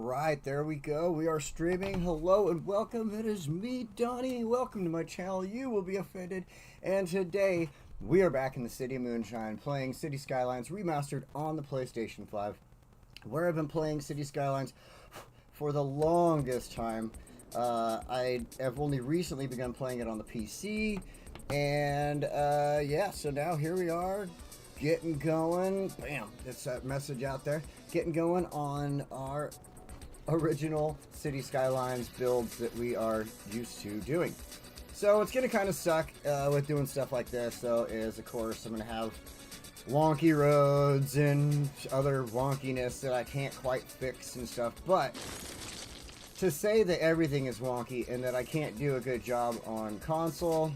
right, there we go. We are streaming. Hello and welcome. It is me, Donnie. Welcome to my channel. You will be offended. And today we are back in the city of Moonshine playing City Skylines Remastered on the PlayStation 5, where I've been playing City Skylines for the longest time. I have only recently begun playing it on the PC, and yeah, so now here we are, getting going. Bam, it's that message out there. Getting going on our original City Skylines builds that we are used to doing. So it's going to kind of suck with doing stuff like this, though, is, of course, I'm going to have wonky roads and other wonkiness that I can't quite fix and stuff. But to say that everything is wonky and that I can't do a good job on console,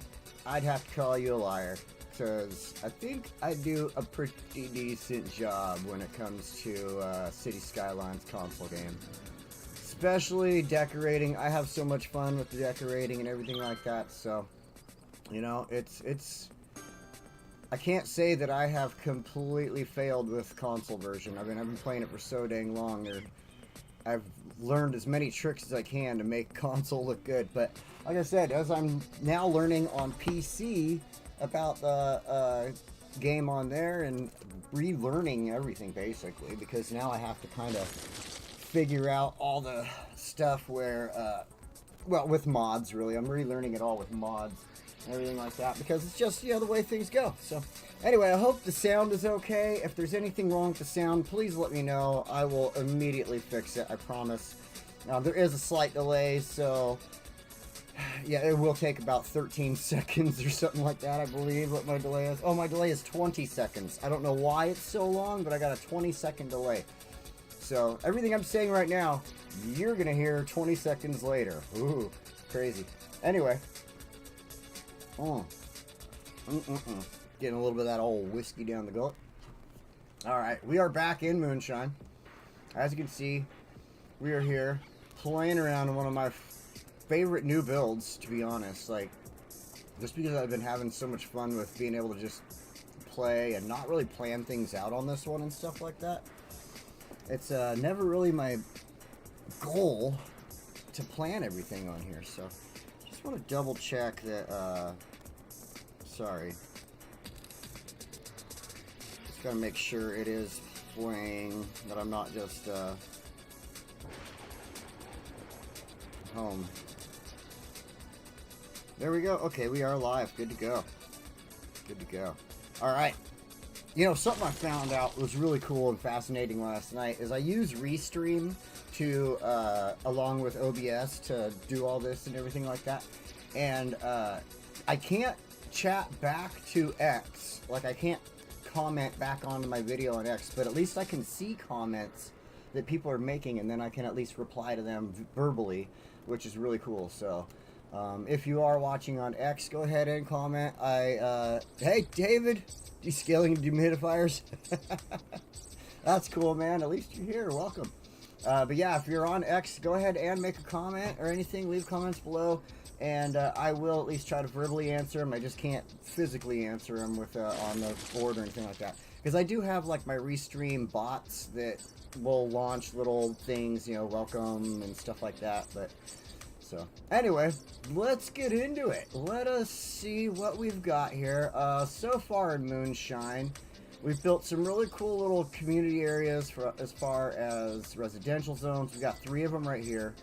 I'd have to call you a liar. Because I think I do a pretty decent job when it comes to City Skylines console game. Especially decorating. I have so much fun with the decorating and everything like that, so, you know, it's I can't say that I have completely failed with console version. I mean, I've been playing it for so dang long. I've learned as many tricks as I can to make console look good, but like I said, as I'm now learning on PC about the game on there and relearning everything basically, because now I have to kind of figure out all the stuff where well, with mods, really. I'm relearning it all with mods and everything like that, because it's just, you know, the way things go. So anyway, I hope the sound is okay. If there's anything wrong with the sound, please let me know. I will immediately fix it, I promise. There is a slight delay, so yeah, it will take about 13 seconds or something like that, I believe, what my delay is. Oh, my delay is 20 seconds. I don't know why it's so long, but I got a 20-second delay. So, everything I'm saying right now, you're going to hear 20 seconds later. Ooh, crazy. Anyway. Getting a little bit of that old whiskey down the gullet. Alright, we are back in Moonshine. As you can see, we are here playing around in one of my favorite new builds, to be honest. Like, just because I've been having so much fun with being able to just play and not really plan things out on this one and stuff like that. It's never really my goal to plan everything on here, so just want to double check that, sorry. Just gotta make sure it is playing, that I'm not just, home. There we go. Okay, we are live. Good to go. Good to go. Alright. You know, something I found out was really cool and fascinating last night is I use Restream to, along with OBS to do all this and everything like that. And, I can't chat back to X. Like, I can't comment back onto my video on X, but at least I can see comments that people are making, and then I can at least reply to them verbally, which is really cool. So, if you are watching on X, go ahead and comment. Hey, David, descaling dehumidifiers. That's cool, man. At least you're here. Welcome. But yeah, if you're on X, go ahead and make a comment or anything. Leave comments below, and I will at least try to verbally answer them. I just can't physically answer them with on the board or anything like that, because I do have like my Restream bots that will launch little things, you know, welcome and stuff like that. But so anyway, let's get into it. Let us see what we've got here. So far in Moonshine, we've built some really cool little community areas for as far as residential zones. We've got 3 of them right here.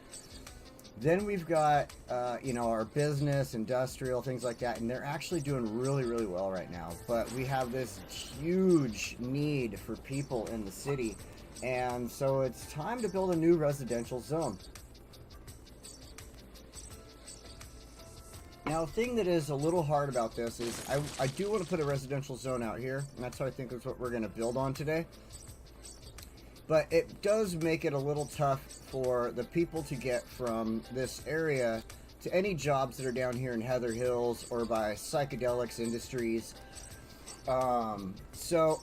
Then we've got, you know, our business, industrial, things like that, and they're actually doing really, really well right now. But we have this huge need for people in the city, and so it's time to build a new residential zone. Now, the thing that is a little hard about this is I do want to put a residential zone out here, and that's what I think is what we're going to build on today. But it does make it a little tough for the people to get from this area to any jobs that are down here in Heather Hills or by Psychedelics Industries. So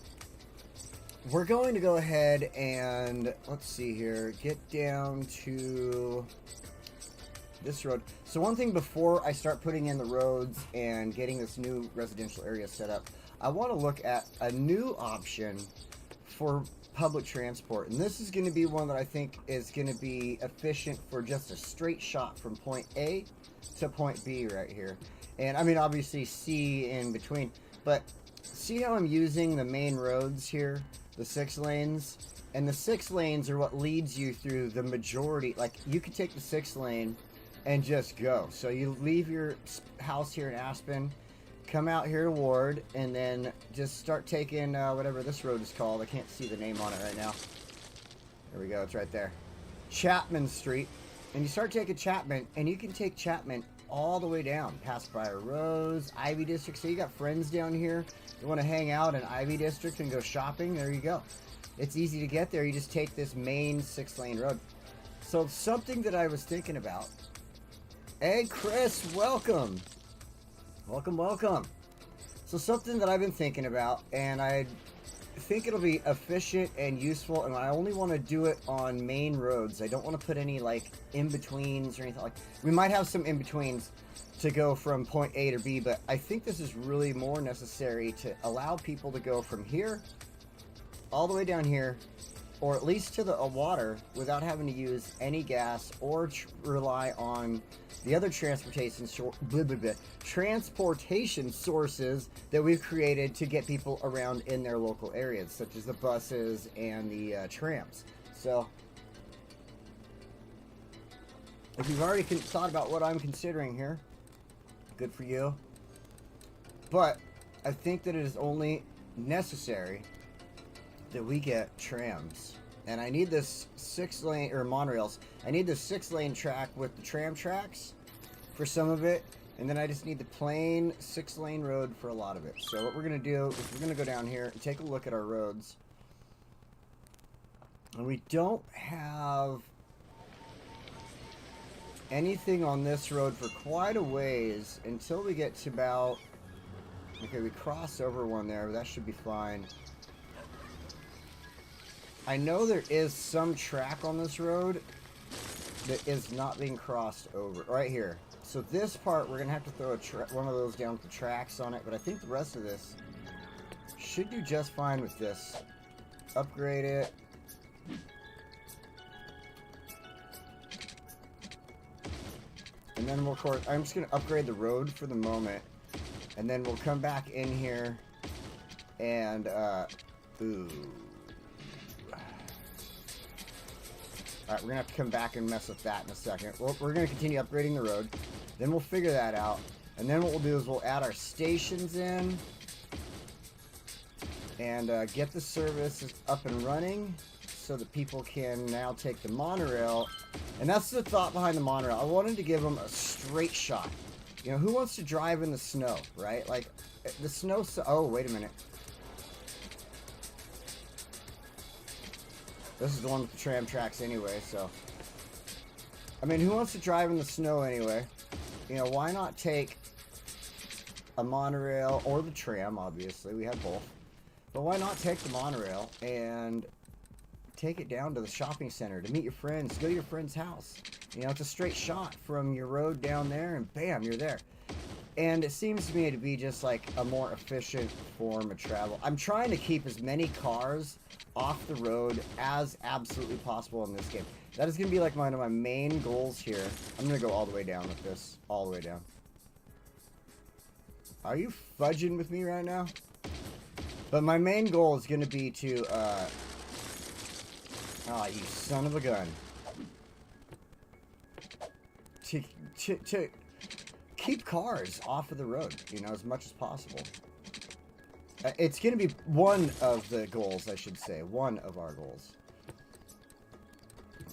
we're going to go ahead and, let's see here, get down to this road. So one thing before I start putting in the roads and getting this new residential area set up, I want to look at a new option for public transport. And this is going to be one that I think is going to be efficient for just a straight shot from point A to point B right here. And I mean, obviously C in between, but see how I'm using the main roads here, the 6 lanes, and the 6 lanes are what leads you through the majority. Like, you could take the 6 lane and just go. So you leave your house here in Aspen, come out here to Ward, and then just start taking whatever this road is called. I can't see the name on it right now. There we go, it's right there. Chapman Street. And you start taking Chapman, and you can take Chapman all the way down, past Briar Rose, Ivy District. So you got friends down here, you want to hang out in Ivy District and go shopping, there you go. It's easy to get there. You just take this main 6-lane road. So something that I was thinking about. Hey Chris, welcome. Welcome. So something that I've been thinking about, and I think it'll be efficient and useful, and I only want to do it on main roads. I don't want to put any like in-betweens or anything like. We might have some in-betweens to go from point A to B, but I think this is really more necessary to allow people to go from here all the way down here, or at least to the water, without having to use any gas or rely on the other transportation sources that we've created to get people around in their local areas, such as the buses and the trams. So, if you've already thought about what I'm considering here, good for you. But I think that it is only necessary that we get trams. And I need this 6-lane, or monorails. I need this 6-lane track with the tram tracks for some of it. And then I just need the plain 6-lane road for a lot of it. So what we're going to do is we're going to go down here and take a look at our roads. And we don't have anything on this road for quite a ways until we get to about... Okay, we cross over one there, but that should be fine. I know there is some track on this road that is not being crossed over. Right here. So this part, we're going to have to throw one of those down with the tracks on it. But I think the rest of this should do just fine with this. Upgrade it. And then we'll, of course, I'm just going to upgrade the road for the moment. And then we'll come back in here and, ooh. Alright, we're going to have to come back and mess with that in a second. Well, we're going to continue upgrading the road. Then we'll figure that out. And then what we'll do is we'll add our stations in. And get the service up and running so that people can now take the monorail. And that's the thought behind the monorail. I wanted to give them a straight shot. You know, who wants to drive in the snow, right? Like, the snow... Oh, wait a minute. This is the one with the tram tracks anyway, so... I mean, who wants to drive in the snow anyway? You know, why not take a monorail, or the tram, obviously. We have both. But why not take the monorail and take it down to the shopping center to meet your friends, go to your friend's house. You know, it's a straight shot from your road down there, and bam, you're there. And it seems to me to be just like a more efficient form of travel. I'm trying to keep as many cars off the road as absolutely possible in this game. That is going to be like one of my main goals here. I'm going to go all the way down with this. All the way down. Are you fudging with me right now? But my main goal is going to be to, oh, you son of a gun. To keep cars off of the road, you know, as much as possible. It's going to be one of the goals, I should say. One of our goals.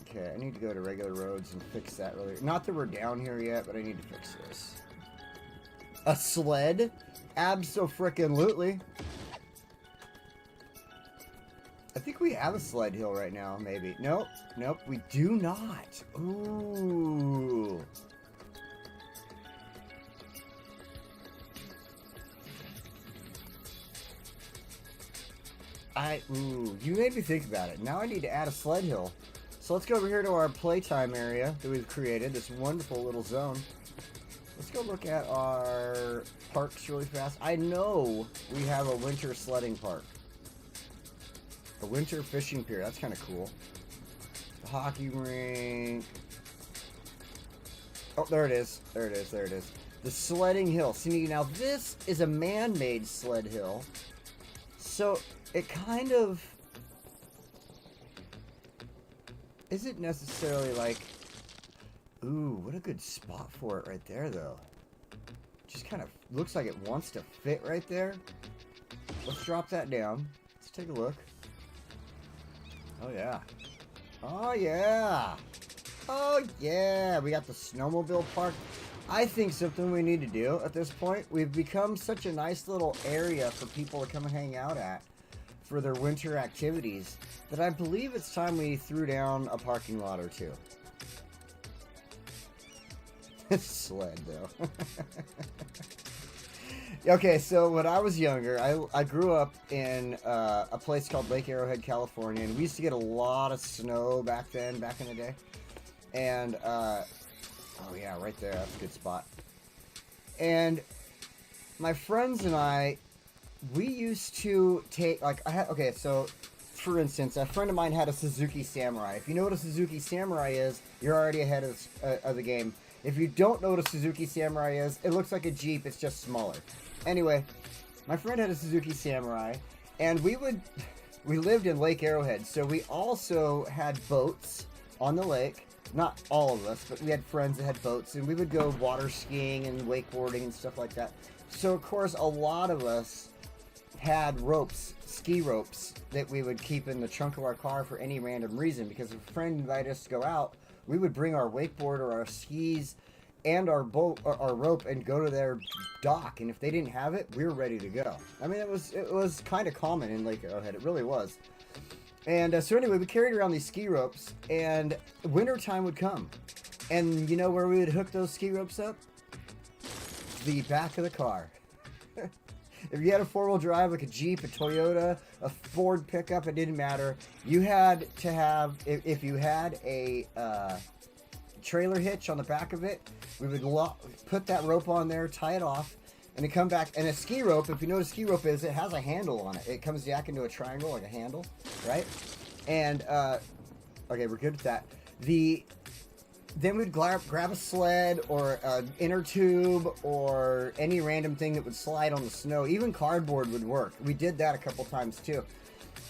Okay, I need to go to regular roads and fix that really. Not that we're down here yet, but I need to fix this. A sled? Abso-frickin-lutely. I think we have a sled hill right now, maybe. Nope. Nope, we do not. Ooh. Ooh, you made me think about it. Now I need to add a sled hill. So let's go over here to our playtime area that we've created, this wonderful little zone. Let's go look at our parks really fast. I know we have a winter sledding park. A winter fishing pier. That's kind of cool. The hockey rink. Oh, there it is. There it is. There it is. The sledding hill. See, now this is a man-made sled hill. So it kind of isn't necessarily like, ooh, what a good spot for it right there, though. Just kind of looks like it wants to fit right there. Let's drop that down. Let's take a look. Oh, yeah. Oh, yeah. Oh, yeah. We got the snowmobile park. I think something we need to do at this point, we've become such a nice little area for people to come and hang out at for their winter activities that I believe it's time we threw down a parking lot or two. Sled, though. Okay, so when I was younger, I grew up in a place called Lake Arrowhead, California, and we used to get a lot of snow back then, back in the day. And, oh yeah, right there, that's a good spot. And my friends and I, we used to take, like, okay, so, for instance, a friend of mine had a Suzuki Samurai. If you know what a Suzuki Samurai is, you're already ahead of the game. If you don't know what a Suzuki Samurai is, it looks like a Jeep, it's just smaller. Anyway, my friend had a Suzuki Samurai, and we lived in Lake Arrowhead, so we also had boats on the lake. Not all of us, but we had friends that had boats, and we would go water skiing and wakeboarding and stuff like that. So, of course, a lot of us had ropes, ski ropes, that we would keep in the trunk of our car for any random reason, because if a friend invited us to go out, we would bring our wakeboard or our skis and our boat or our rope and go to their dock, and if they didn't have it, we were ready to go. I mean, it was kind of common in Lake Arrowhead. It really was. And so anyway, we carried around these ski ropes, and wintertime would come. And you know where we would hook those ski ropes up? The back of the car. If you had a four-wheel drive, like a Jeep, a Toyota, a Ford pickup, it didn't matter. You had to have, if you had a trailer hitch on the back of it, we would put that rope on there, tie it off, and it come back. And a ski rope, if you know what a ski rope is, it has a handle on it. It comes back into a triangle, like a handle, right? And, okay, we're good at that. Then we'd grab a sled or an inner tube or any random thing that would slide on the snow. Even cardboard would work. We did that a couple times too.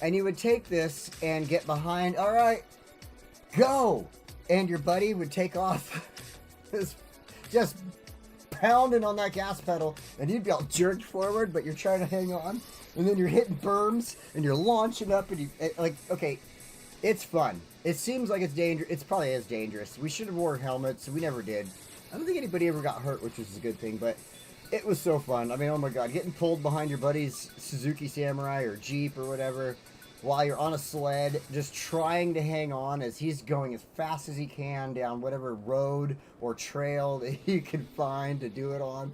And you would take this and get behind, all right, go! And your buddy would take off just pounding on that gas pedal, and you'd be all jerked forward, but you're trying to hang on. And then you're hitting berms, and you're launching up, and okay, it's fun. It seems like it's dangerous. It probably is dangerous. We should have worn helmets. We never did. I don't think anybody ever got hurt, which is a good thing, but it was so fun. I mean, oh my God, getting pulled behind your buddy's Suzuki Samurai or Jeep or whatever while you're on a sled, just trying to hang on as he's going as fast as he can down whatever road or trail that you can find to do it on.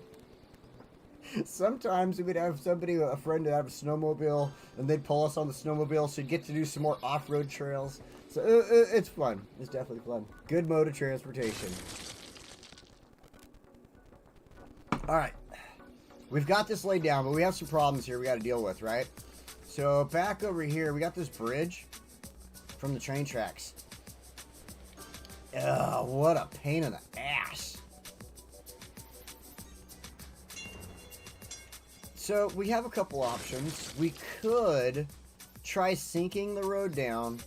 Sometimes we would have a friend that have a snowmobile, and they'd pull us on the snowmobile, so you'd get to do some more off-road trails. So it's fun. It's definitely fun. Good mode of transportation. Alright. We've got this laid down, but we have some problems here we got to deal with, right? So back over here, we got this bridge from the train tracks. Ugh, what a pain in the ass. So we have a couple options. We could try sinking the road down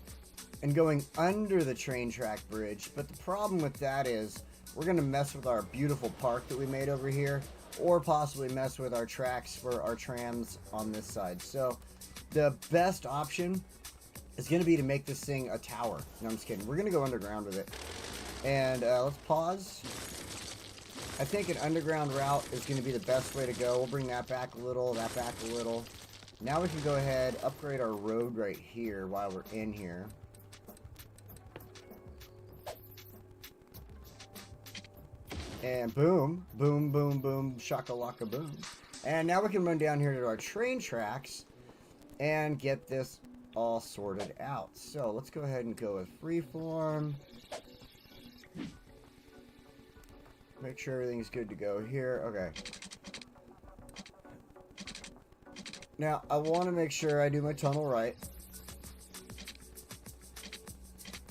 and going under the train track bridge, but the problem with that is we're going to mess with our beautiful park that we made over here, or possibly mess with our tracks for our trams on this side. So the best option is going to be to make this thing a tower. No, I'm just kidding. We're going to go underground with it. And let's pause. I think an underground route is going to be the best way to go. We'll bring that back a little, that back a little. Now we can go ahead, upgrade our road right here while we're in here. And boom, boom, boom, boom, shakalaka boom. And now we can run down here to our train tracks and get this all sorted out. So let's go ahead and go with freeform. Make sure everything's good to go here. Okay. Now, I want to make sure I do my tunnel right.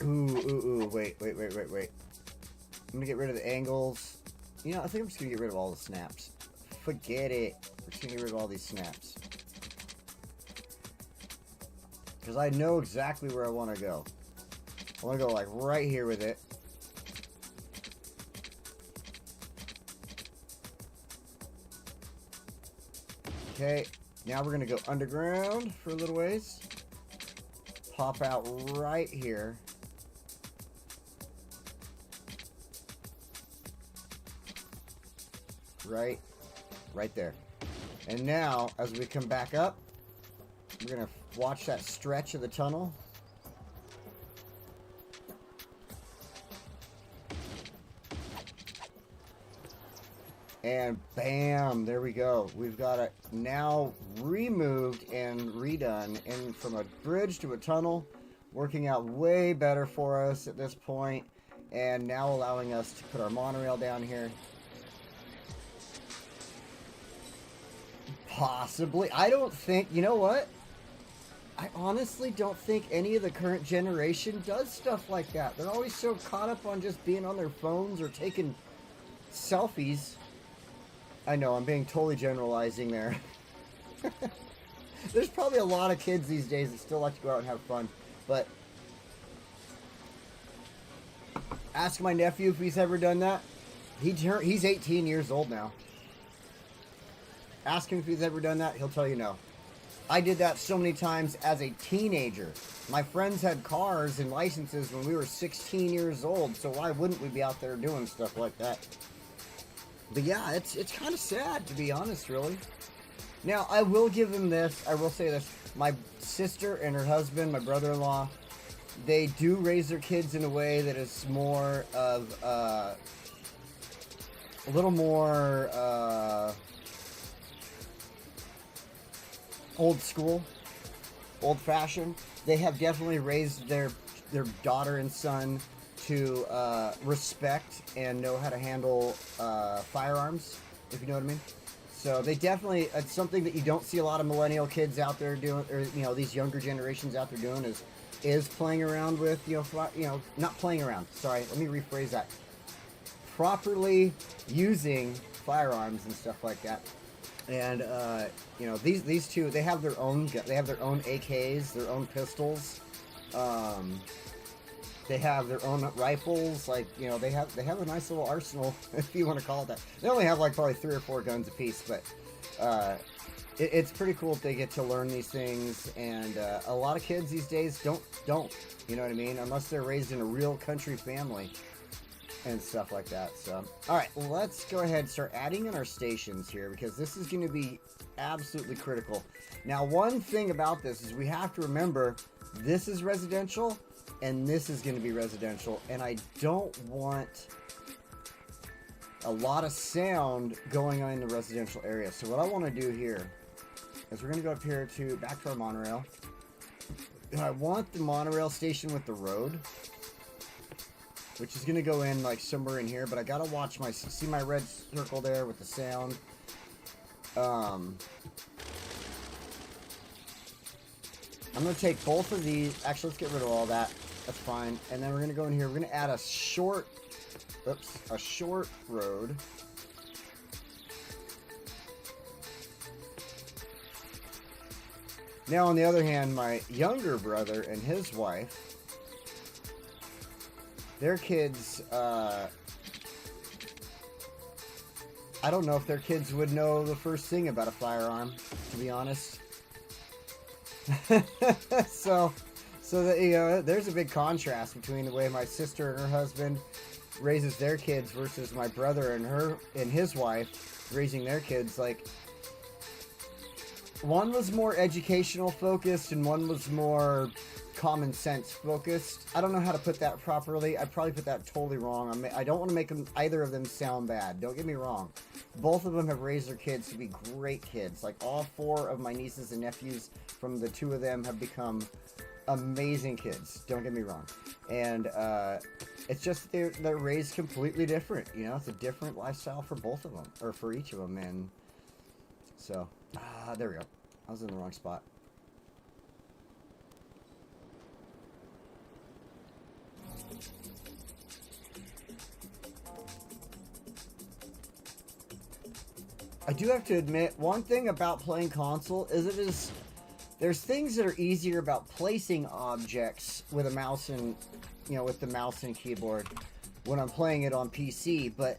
Ooh, wait. I'm gonna get rid of the angles. You know, I think I'm just gonna get rid of all the snaps. Forget it. We're just gonna get rid of all these snaps. Because I know exactly where I want to go. I want to go like right here with it. Okay, now we're gonna go underground for a little ways. Pop out right here. Right there. And now, as we come back up, we're gonna watch that stretch of the tunnel. And bam, there we go. We've got it now removed and redone, and from a bridge to a tunnel, working out way better for us at this point, and now allowing us to put our monorail down here. Possibly. I don't think, you know what? I honestly don't think any of the current generation does stuff like that. They're always so caught up on just being on their phones or taking selfies. I know, I'm being totally generalizing there. There's probably a lot of kids these days that still like to go out and have fun. But ask my nephew if he's ever done that. He's 18 years old now. Ask him if he's ever done that. He'll tell you no. I did that so many times as a teenager. My friends had cars and licenses when we were 16 years old, so why wouldn't we be out there doing stuff like that? But yeah, it's kind of sad, to be honest, really. Now, I will give them this. I will say this. My sister and her husband, my brother-in-law, they do raise their kids in a way that is more of a little more old school, old fashioned. They have definitely raised their daughter and son to respect and know how to handle firearms, if you know what I mean. So they definitely, it's something that you don't see a lot of millennial kids out there doing, or you know, these younger generations out there doing, is playing around with, not playing around. Sorry, let me rephrase that. Properly using firearms and stuff like that. And these two, they have their own AKs, their own pistols. They have their own rifles. Like, they have a nice little arsenal, if you want to call it that. They only have like probably 3 or 4 guns apiece, but it's pretty cool if they get to learn these things. And a lot of kids these days don't. You know what I mean? Unless they're raised in a real country family and stuff like that. So, all right, let's go ahead and start adding in our stations here, because this is going to be absolutely critical. Now, one thing about this is we have to remember this is residential and this is going to be residential, and I don't want a lot of sound going on in the residential area. So what I want to do here is we're going to go up here to back to our monorail. And I want the monorail station with the road, which is going to go in like somewhere in here, but I got to watch see my red circle there with the sound. I'm going to take both of these. Actually, let's get rid of all that. That's fine. And then we're going to go in here. We're going to add a short road. Now, on the other hand, my younger brother and his wife, their kids, I don't know if their kids would know the first thing about a firearm, to be honest. so that, there's a big contrast between the way my sister and her husband raises their kids versus my brother and his wife raising their kids. Like, one was more educational focused and one was more common sense focused. I don't know how to put that properly. I probably put that totally wrong. I don't want to make either of them sound bad. Don't get me wrong. Both of them have raised their kids to be great kids. Like, all 4 of my nieces and nephews from the 2 of them have become amazing kids. Don't get me wrong. And it's just they're raised completely different. It's a different lifestyle for both of them, or for each of them. And so, there we go. I was in the wrong spot. I do have to admit, one thing about playing console is there's things that are easier about placing objects with a mouse and, you know, with the mouse and keyboard when I'm playing it on PC, but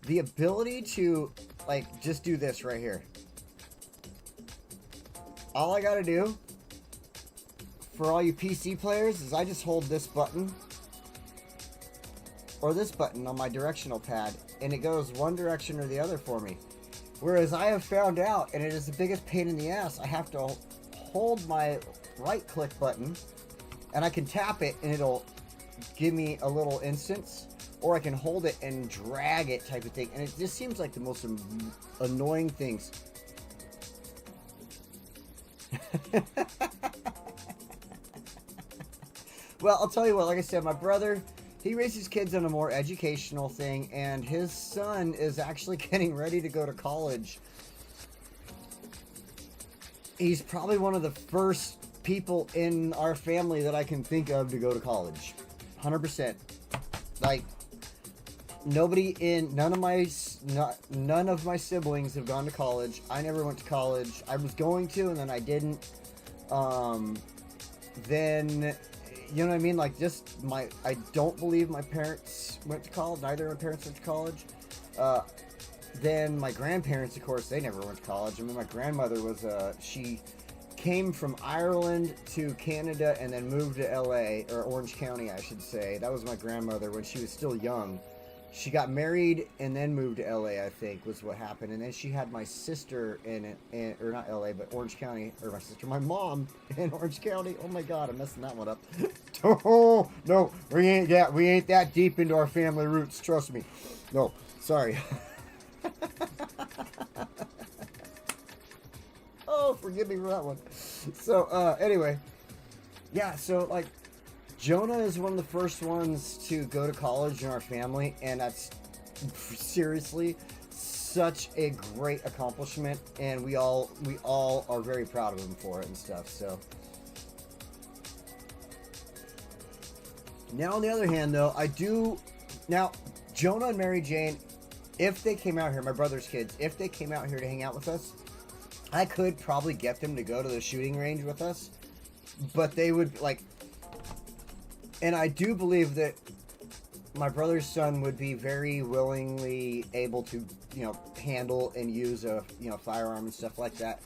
the ability to, like, just do this right here. All I gotta do for all you PC players is I just hold this button or this button on my directional pad and it goes one direction or the other for me. Whereas I have found out, and it is the biggest pain in the ass, I have to hold my right click button and I can tap it and it'll give me a little instance, or I can hold it and drag it type of thing, and it just seems like the most annoying things. Well, I'll tell you what, like I said, my brother, he raises kids on a more educational thing, and his son is actually getting ready to go to college. He's probably one of the first people in our family that I can think of to go to college. 100%. Like, none of my siblings have gone to college. I never went to college. I was going to, and then I didn't. Then, you know what I mean? Like, I don't believe my parents went to college. Neither of my parents went to college. Then my grandparents, of course, they never went to college. I mean, my grandmother was, she came from Ireland to Canada and then moved to LA, or Orange County, I should say. That was my grandmother when she was still young. She got married and then moved to LA, I think, was what happened. And then she had my sister or not LA, but Orange County, or my mom in Orange County. Oh my God, I'm messing that one up. Oh, no, we ain't that deep into our family roots, trust me. No, sorry. Oh, forgive me for that one. So, anyway, yeah, so, like, Jonah is one of the first ones to go to college in our family, and that's seriously such a great accomplishment, and we all are very proud of him for it and stuff. So now, on the other hand, though, now Jonah and Mary Jane, if they came out here, my brother's kids, if they came out here to hang out with us, I could probably get them to go to the shooting range with us, but they would, like, and I do believe that my brother's son would be very willingly able to, you know, handle and use a, you know, firearm and stuff like that.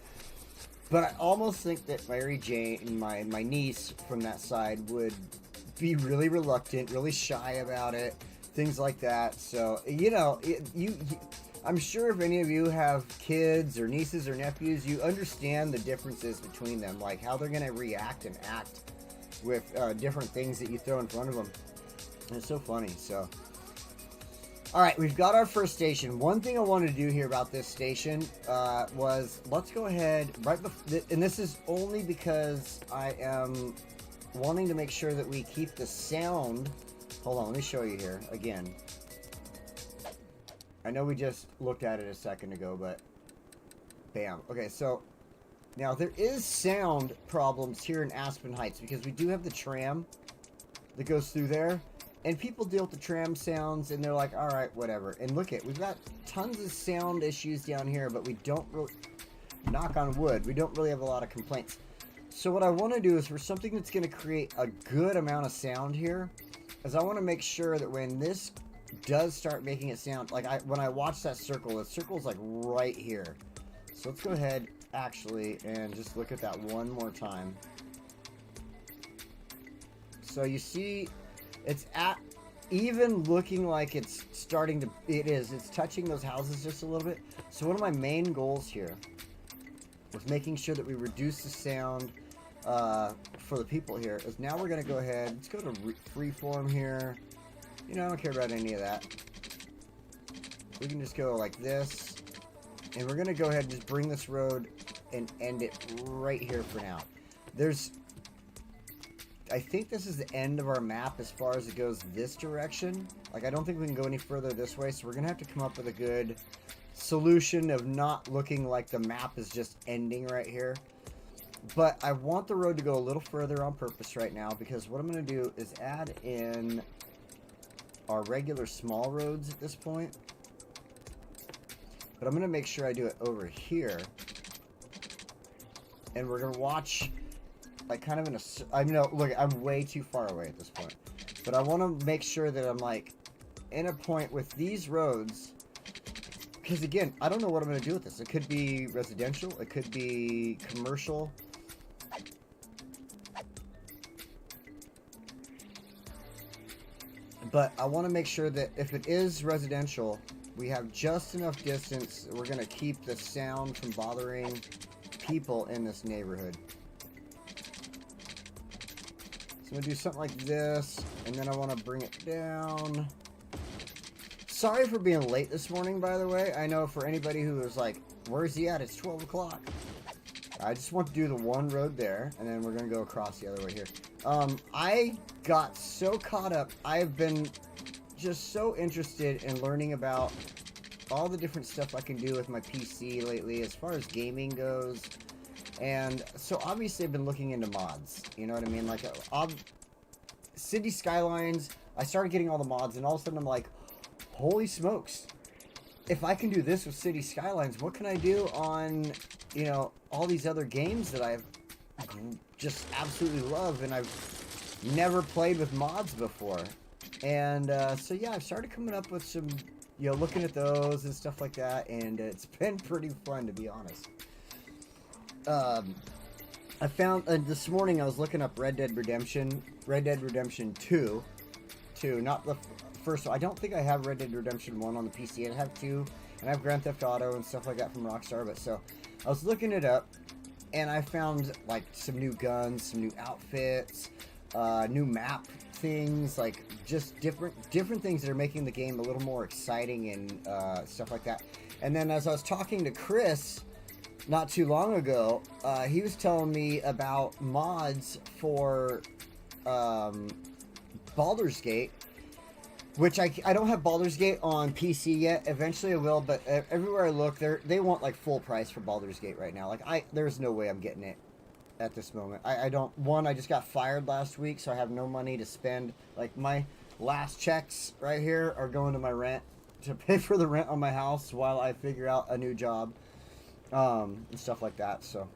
But I almost think that Mary Jane and my niece from that side would be really reluctant, really shy about it, things like that. So, you know, I'm sure if any of you have kids or nieces or nephews, you understand the differences between them, like how they're going to react and act with different things that you throw in front of them. And it's so funny. So, all right, we've got our first station. One thing I wanted to do here about this station was, let's go ahead, and this is only because I am wanting to make sure that we keep the sound. Hold on, let me show you here again. I know we just looked at it a second ago, but bam. Okay, so now there is sound problems here in Aspen Heights because we do have the tram that goes through there, and people deal with the tram sounds and they're like, all right, whatever. And look we've got tons of sound issues down here, but we don't really, knock on wood, we don't really have a lot of complaints. So what I want to do is, for something that's going to create a good amount of sound here, is I want to make sure that when this does start making it sound, like when I watch that circle, the circle's like right here. So let's go ahead actually and just look at that one more time. So you see it's even looking like it's starting to, it's touching those houses just a little bit. So one of my main goals here was making sure that we reduce the sound for the people here is, now we're going to go ahead, let's go to freeform here. You know, I don't care about any of that. We can just go like this, and we're going to go ahead and just bring this road and end it right here for now. I think this is the end of our map as far as it goes this direction. Like, I don't think we can go any further this way, so we're going to have to come up with a good solution of not looking like the map is just ending right here. But I want the road to go a little further on purpose right now, because what I'm going to do is add in our regular small roads at this point. but I'm going to make sure I do it over here. And we're going to watch, like, kind of in a... I know, look, I'm way too far away at this point. But I want to make sure that I'm, like, in a point with these roads. Because, again, I don't know what I'm going to do with this. It could be residential. It could be commercial. But I want to make sure that if it is residential, we have just enough distance. We're going to keep the sound from bothering people in this neighborhood. So I'm going to do something like this, and then I want to bring it down. Sorry for being late this morning, by the way. I know for anybody who was like, where's he at? It's 12 o'clock. I just want to do the one road there, and then we're going to go across the other way here. I got so caught up. I've been just so interested in learning about all the different stuff I can do with my PC lately as far as gaming goes. And so obviously I've been looking into mods. You know what I mean? Like, City Skylines, I started getting all the mods, and all of a sudden I'm like, holy smokes. If I can do this with City Skylines, what can I do on, you know, all these other games that I've just absolutely love and I've never played with mods before. And so yeah, I've started coming up with some, you know, looking at those and stuff like that, and it's been pretty fun, to be honest. I found this morning I was looking up Red Dead Redemption 2, not the first one. I don't think I have Red Dead Redemption 1 on the PC. I have 2, and I have Grand Theft Auto and stuff like that from Rockstar. But so I was looking it up, and I found like some new guns, some new outfits, new map things, like just different things that are making the game a little more exciting and stuff like that. And then as I was talking to Chris not too long ago, he was telling me about mods for Baldur's Gate, which I don't have Baldur's Gate on PC yet. Eventually I will, but everywhere I look, they want like full price for Baldur's Gate right now. Like there's no way I'm getting it at this moment. I don't. One, I just got fired last week, so I have no money to spend. Like my last checks right here are going to my rent to pay for the rent on my house while I figure out a new job, and stuff like that. So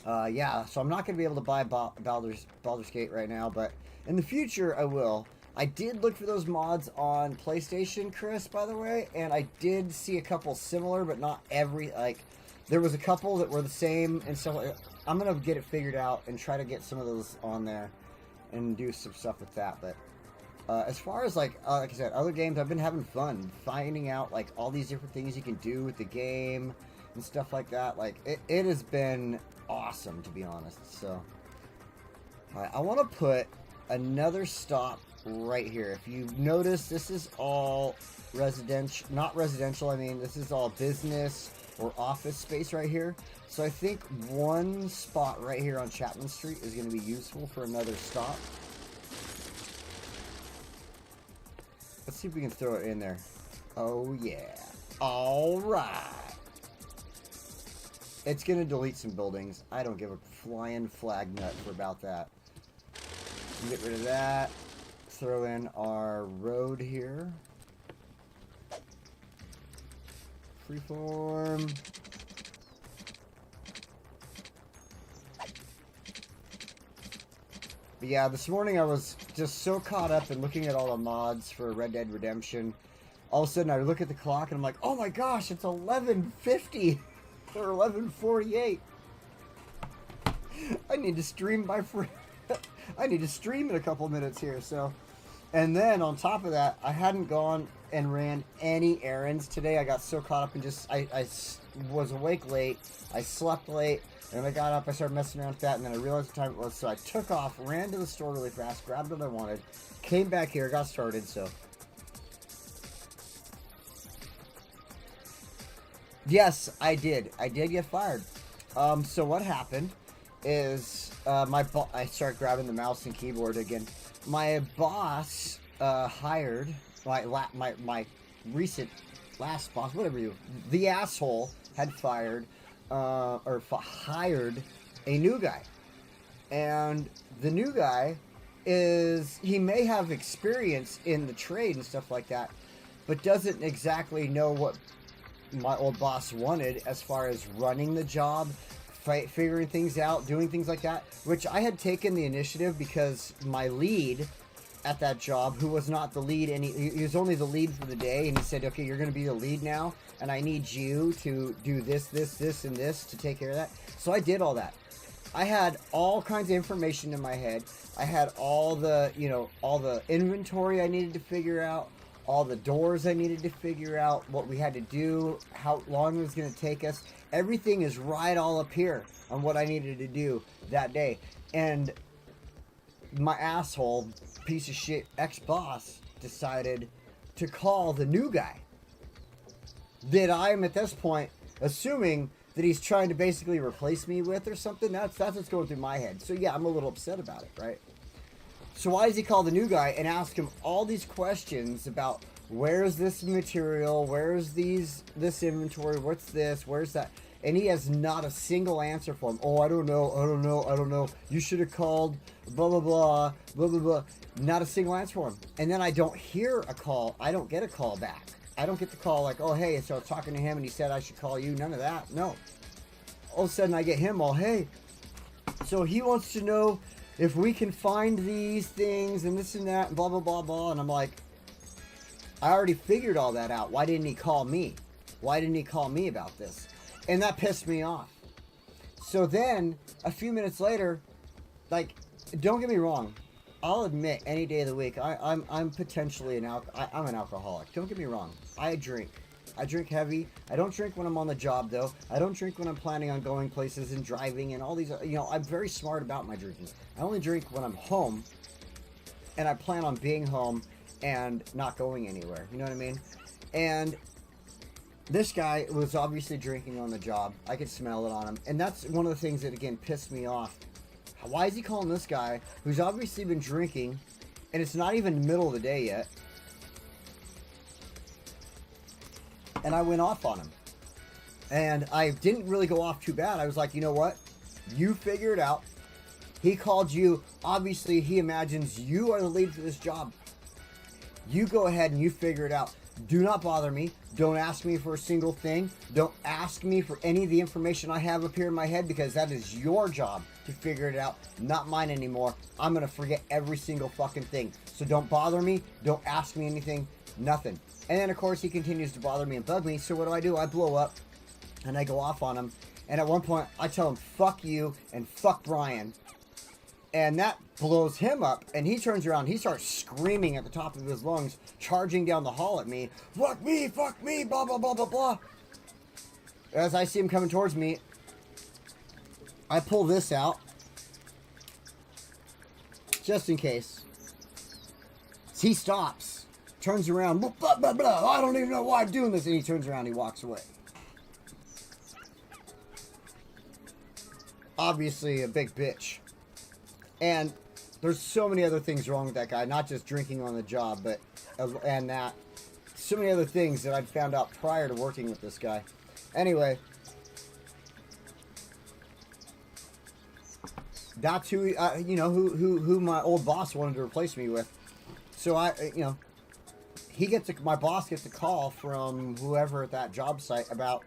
yeah, so I'm not going to be able to buy Baldur's Gate right now, but in the future I will. I did look for those mods on PlayStation, Chris, by the way, and I did see a couple similar, but not every, like, there was a couple that were the same and stuff like that. I'm going to get it figured out and try to get some of those on there and do some stuff with that. But as far as, like I said, other games, I've been having fun finding out, like, all these different things you can do with the game and stuff like that. Like, it has been awesome, to be honest. So, I want to put another stop right here. If you notice, this is all residential, not residential, I mean, this is all business or office space right here. So I think one spot right here on Chapman Street is going to be useful for another stop. Let's see if we can throw it in there. Oh yeah. All right. It's going to delete some buildings. I don't give a flying flag nut for about that. Get rid of that. Throw in our road here. Freeform. But yeah, this morning I was just so caught up in looking at all the mods for Red Dead Redemption. All of a sudden I look at the clock and I'm like, oh my gosh, it's 11:50 or 11:48. I need to stream I need to stream in a couple minutes here, so. And then on top of that, I hadn't gone and ran any errands today. I got so caught up in just, I was awake late, I slept late, and I got up, I started messing around with that, and then I realized what time it was, so I took off, ran to the store really fast, grabbed what I wanted, came back here, got started, so. Yes, I did. I did get fired. So what happened is, I started grabbing the mouse and keyboard again. My boss hired my recent last boss, the asshole had fired hired a new guy, and the new guy he may have experience in the trade and stuff like that, but doesn't exactly know what my old boss wanted as far as running the job, figuring things out, doing things like that, which I had taken the initiative because my lead at that job, who was not the lead, and he was only the lead for the day, and he said, okay, you're going to be the lead now, and I need you to do this, this, this, and this to take care of that. So I did all that. I had all kinds of information in my head. I had all the, you know, all the inventory I needed to figure out, all the doors I needed to figure out, what we had to do, how long it was going to take us. Everything is right all up here on what I needed to do that day. And my asshole, piece of shit ex-boss decided to call the new guy that I am at this point assuming that he's trying to basically replace me with or something. That's what's going through my head. So yeah, I'm a little upset about it, right? So why does he call the new guy and ask him all these questions about where's this material, where's this inventory, what's this, where's that? And he has not a single answer for him. Oh, I don't know. You should have called blah, blah, blah, blah, blah, blah. Not a single answer for him. And then I don't hear a call. I don't get a call back. I don't get the call like, oh, hey, so I was talking to him and he said I should call you. None of that. No. All of a sudden I get him all, hey, so he wants to know if we can find these things and this and that and blah, blah, blah, blah. And I'm like, I already figured all that out. Why didn't he call me? Why didn't he call me about this? And that pissed me off. So then, a few minutes later, like, don't get me wrong. I'll admit, any day of the week, I'm potentially I'm an alcoholic. Don't get me wrong. I drink. I drink heavy. I don't drink when I'm on the job, though. I don't drink when I'm planning on going places and driving and all these, you know, I'm very smart about my drinking. I only drink when I'm home, and I plan on being home and not going anywhere. You know what I mean? And this guy was obviously drinking on the job. I could smell it on him. And that's one of the things that, again, pissed me off. Why is he calling this guy, who's obviously been drinking, and it's not even the middle of the day yet? And I went off on him. And I didn't really go off too bad. I was like, you know what? You figure it out. He called you. Obviously, he imagines you are the lead for this job. You go ahead and you figure it out. Do not bother me. Don't ask me for a single thing. Don't ask me for any of the information I have up here in my head, because that is your job to figure it out, not mine anymore. I'm going to forget every single fucking thing. So don't bother me. Don't ask me anything. Nothing. And then, of course, he continues to bother me and bug me. So what do? I blow up and I go off on him. And at one point, I tell him, fuck you and fuck Brian. And that blows him up, and he turns around, he starts screaming at the top of his lungs, charging down the hall at me, fuck me, blah, blah, blah, blah, blah. As I see him coming towards me, I pull this out, just in case. He stops, turns around, blah, blah, blah, blah, I don't even know why I'm doing this, and he turns around, he walks away. Obviously a big bitch. And there's so many other things wrong with that guy, not just drinking on the job, but and that so many other things that I'd found out prior to working with this guy. Anyway, that's who you know, who my old boss wanted to replace me with. So my boss gets a call from whoever at that job site about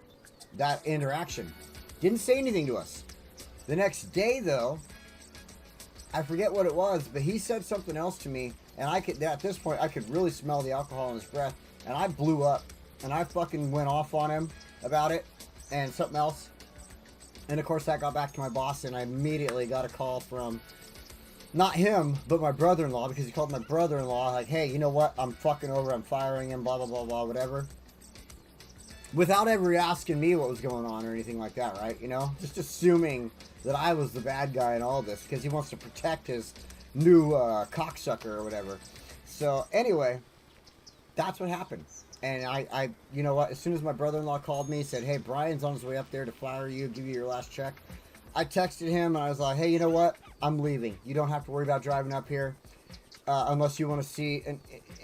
that interaction. Didn't say anything to us. The next day, though, I forget what it was, but he said something else to me, and at this point, I could really smell the alcohol in his breath, and I blew up, and I fucking went off on him about it, and something else, and of course, that got back to my boss, and I immediately got a call from, not him, but my brother-in-law, because he called my brother-in-law, like, hey, you know what, I'm fucking over, I'm firing him, blah, blah, blah, blah, whatever, without ever asking me what was going on or anything like that, right, you know, just assuming that I was the bad guy in all this, because he wants to protect his new cocksucker or whatever. So anyway, that's what happened. And I you know what, as soon as my brother-in-law called me, said, hey, Brian's on his way up there to fire you, give you your last check, I texted him and I was like, hey, you know what, I'm leaving. You don't have to worry about driving up here unless you want to see.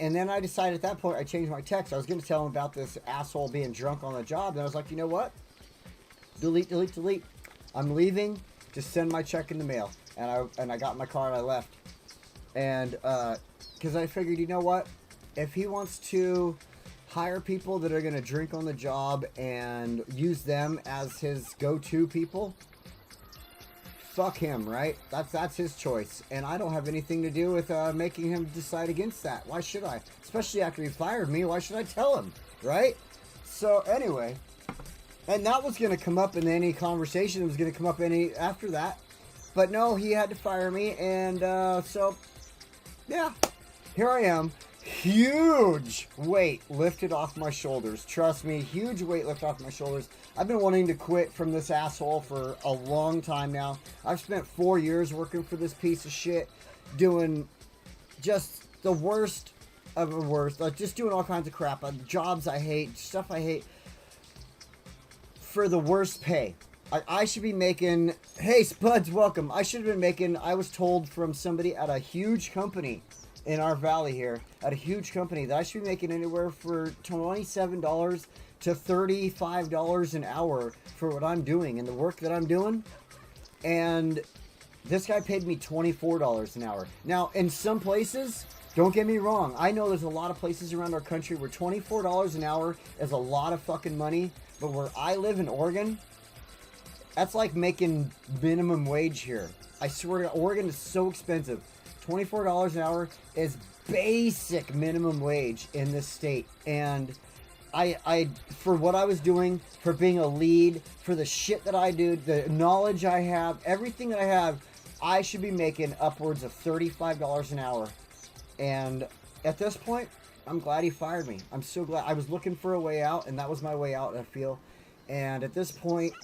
And then I decided at that point, I changed my text. I was going to tell him about this asshole being drunk on the job. And I was like, you know what, delete, delete, delete. I'm leaving. Just send my check in the mail. And I got in my car and I left. And because I figured, you know what, if he wants to hire people that are going to drink on the job and use them as his go-to people, fuck him, right? That's his choice, and I don't have anything to do with making him decide against that. Why should I? Especially after he fired me, why should I tell him, right? So anyway, and that was going to come up in any conversation. It was going to come up any after that, but no, he had to fire me, and so yeah, here I am. Huge weight lifted off my shoulders. Trust me, huge weight lifted off my shoulders. I've been wanting to quit from this asshole for a long time now. I've spent 4 years working for this piece of shit, doing just the worst of the worst, like just doing all kinds of crap, jobs I hate, stuff I hate, for the worst pay. I should be making, hey Spuds, welcome. I should have been making, I was told from somebody at a huge company in our valley here, at a huge company, that I should be making anywhere for $27 to $35 an hour for what I'm doing and the work that I'm doing. And this guy paid me $24 an hour. Now, in some places, don't get me wrong, I know there's a lot of places around our country where $24 an hour is a lot of fucking money, but where I live in Oregon, that's like making minimum wage here. I swear to God, Oregon is so expensive. $24 an hour is basic minimum wage in this state. And I for what I was doing, for being a lead, for the shit that I do, the knowledge I have, everything that I have, I should be making upwards of $35 an hour. And at this point, I'm glad he fired me. I'm so glad. I was looking for a way out, and that was my way out, I feel. And at this point,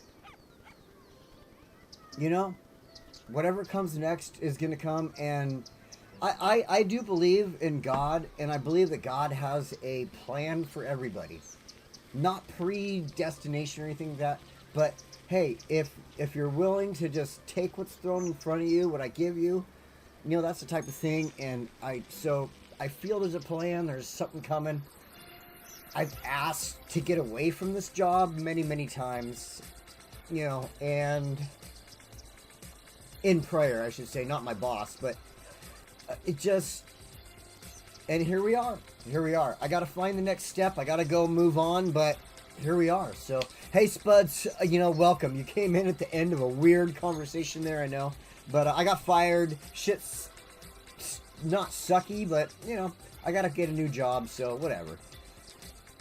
you know, whatever comes next is going to come. And I do believe in God, and I believe that God has a plan for everybody. Not predestination or anything like that, but hey, if you're willing to just take what's thrown in front of you, what I give you, you know, that's the type of thing. And I feel there's a plan, there's something coming. I've asked to get away from this job many times, you know, and in prayer, I should say, not my boss, but it just, and here we are. I gotta find the next step. I gotta go move on, but here we are. So, hey Spuds, you know, welcome. You came in at the end of a weird conversation there, I know, but I got fired. Shit's not sucky, but, you know, I gotta get a new job, so whatever.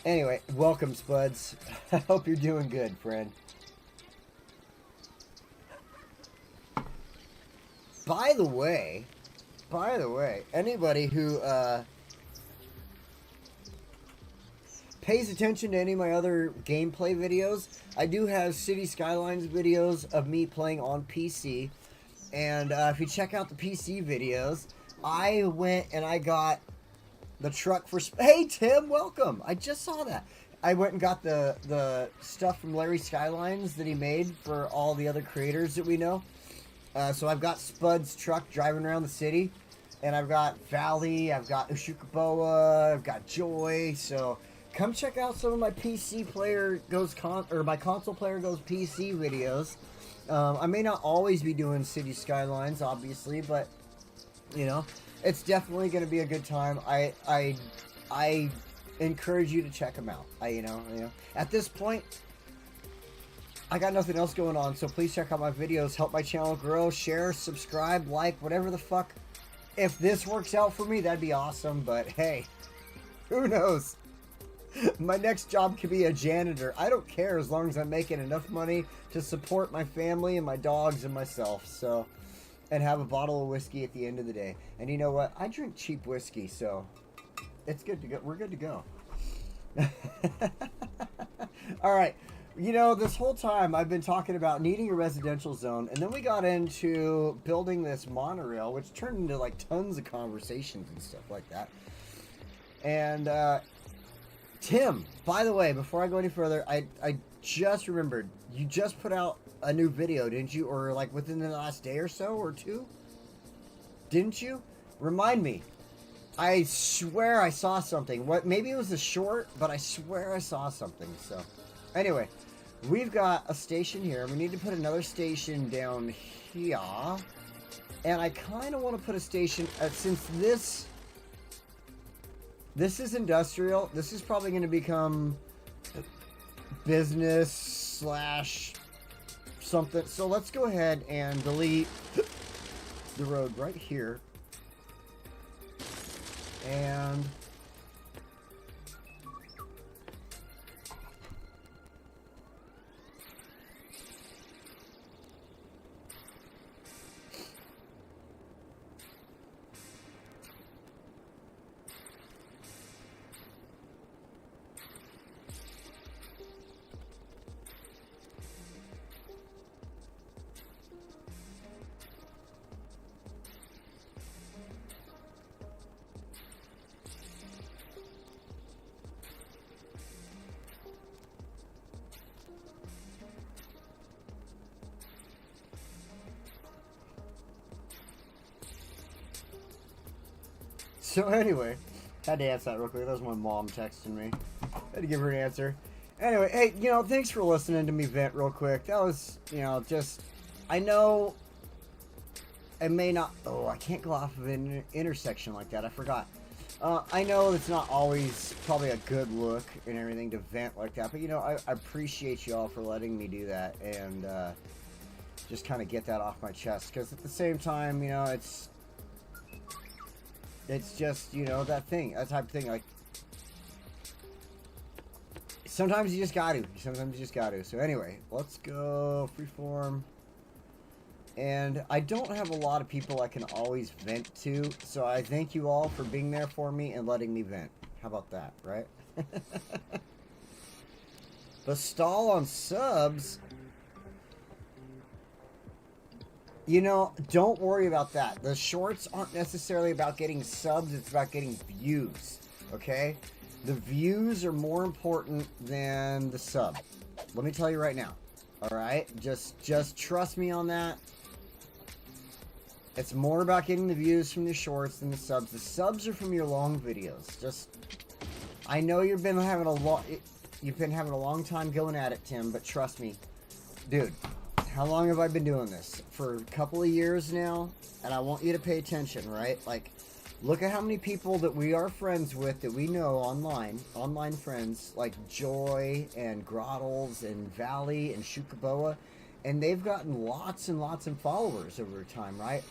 Anyway, welcome Spuds. I hope you're doing good, friend. By the way, anybody who pays attention to any of my other gameplay videos, I do have City Skylines videos of me playing on PC. And if you check out the PC videos, I went and I got the truck for... Hey, Tim, welcome. I just saw that. I went and got the stuff from Larry Skylines that he made for all the other creators that we know. So I've got Spud's truck driving around the city, and I've got Valley, I've got Ushukaboa, I've got Joy. So come check out some of my PC player goes my console player goes PC videos. I may not always be doing City Skylines, obviously, but you know, it's definitely going to be a good time. I encourage you to check them out. You know, at this point, I got nothing else going on, so please check out my videos, help my channel grow, share, subscribe, like, whatever the fuck. If this works out for me, that'd be awesome, but hey, who knows? My next job could be a janitor. I don't care as long as I'm making enough money to support my family and my dogs and myself, so, and have a bottle of whiskey at the end of the day. And you know what? I drink cheap whiskey, so it's good to go. We're good to go. All right. You know, this whole time I've been talking about needing a residential zone, and then we got into building this monorail, which turned into like tons of conversations and stuff like that. And Tim, by the way, before I go any further, I just remembered, you just put out a new video, didn't you? Or like within the last day or so, or two? Didn't you? Remind me. I swear I saw something. What? Maybe it was a short, but I swear I saw something, so... Anyway, we've got a station here. We need to put another station down here. And I kind of want to put a station, since this This is industrial. This is probably going to become business slash something. So let's go ahead and delete the road right here. And so anyway, had to answer that real quick. That was my mom texting me. Had to give her an answer. Anyway, hey, you know, thanks for listening to me vent real quick. That was, you know, just, I know it may not, oh, I can't go off of an intersection like that. I forgot. I know it's not always probably a good look and everything to vent like that, but, you know, I appreciate you all for letting me do that and just kind of get that off my chest. Because at the same time, you know, it's just, you know, that thing, that type of thing. Like, sometimes you just got to. Sometimes you just got to. So anyway, let's go freeform. And I don't have a lot of people I can always vent to, so I thank you all for being there for me and letting me vent. How about that, right? But stall on subs, you know, don't worry about that. The shorts aren't necessarily about getting subs, it's about getting views, okay? The views are more important than the sub. Let me tell you right now, all right? Just trust me on that. It's more about getting the views from the shorts than the subs. The subs are from your long videos. Just, I know you've been having a long time going at it, Tim, but trust me, dude. How long have I been doing this? For a couple of years now, and I want you to pay attention, right? Like, look at how many people that we are friends with that we know online friends, like Joy and Grottles and Valley and Shukaboa, and they've gotten lots and lots of followers over time, right?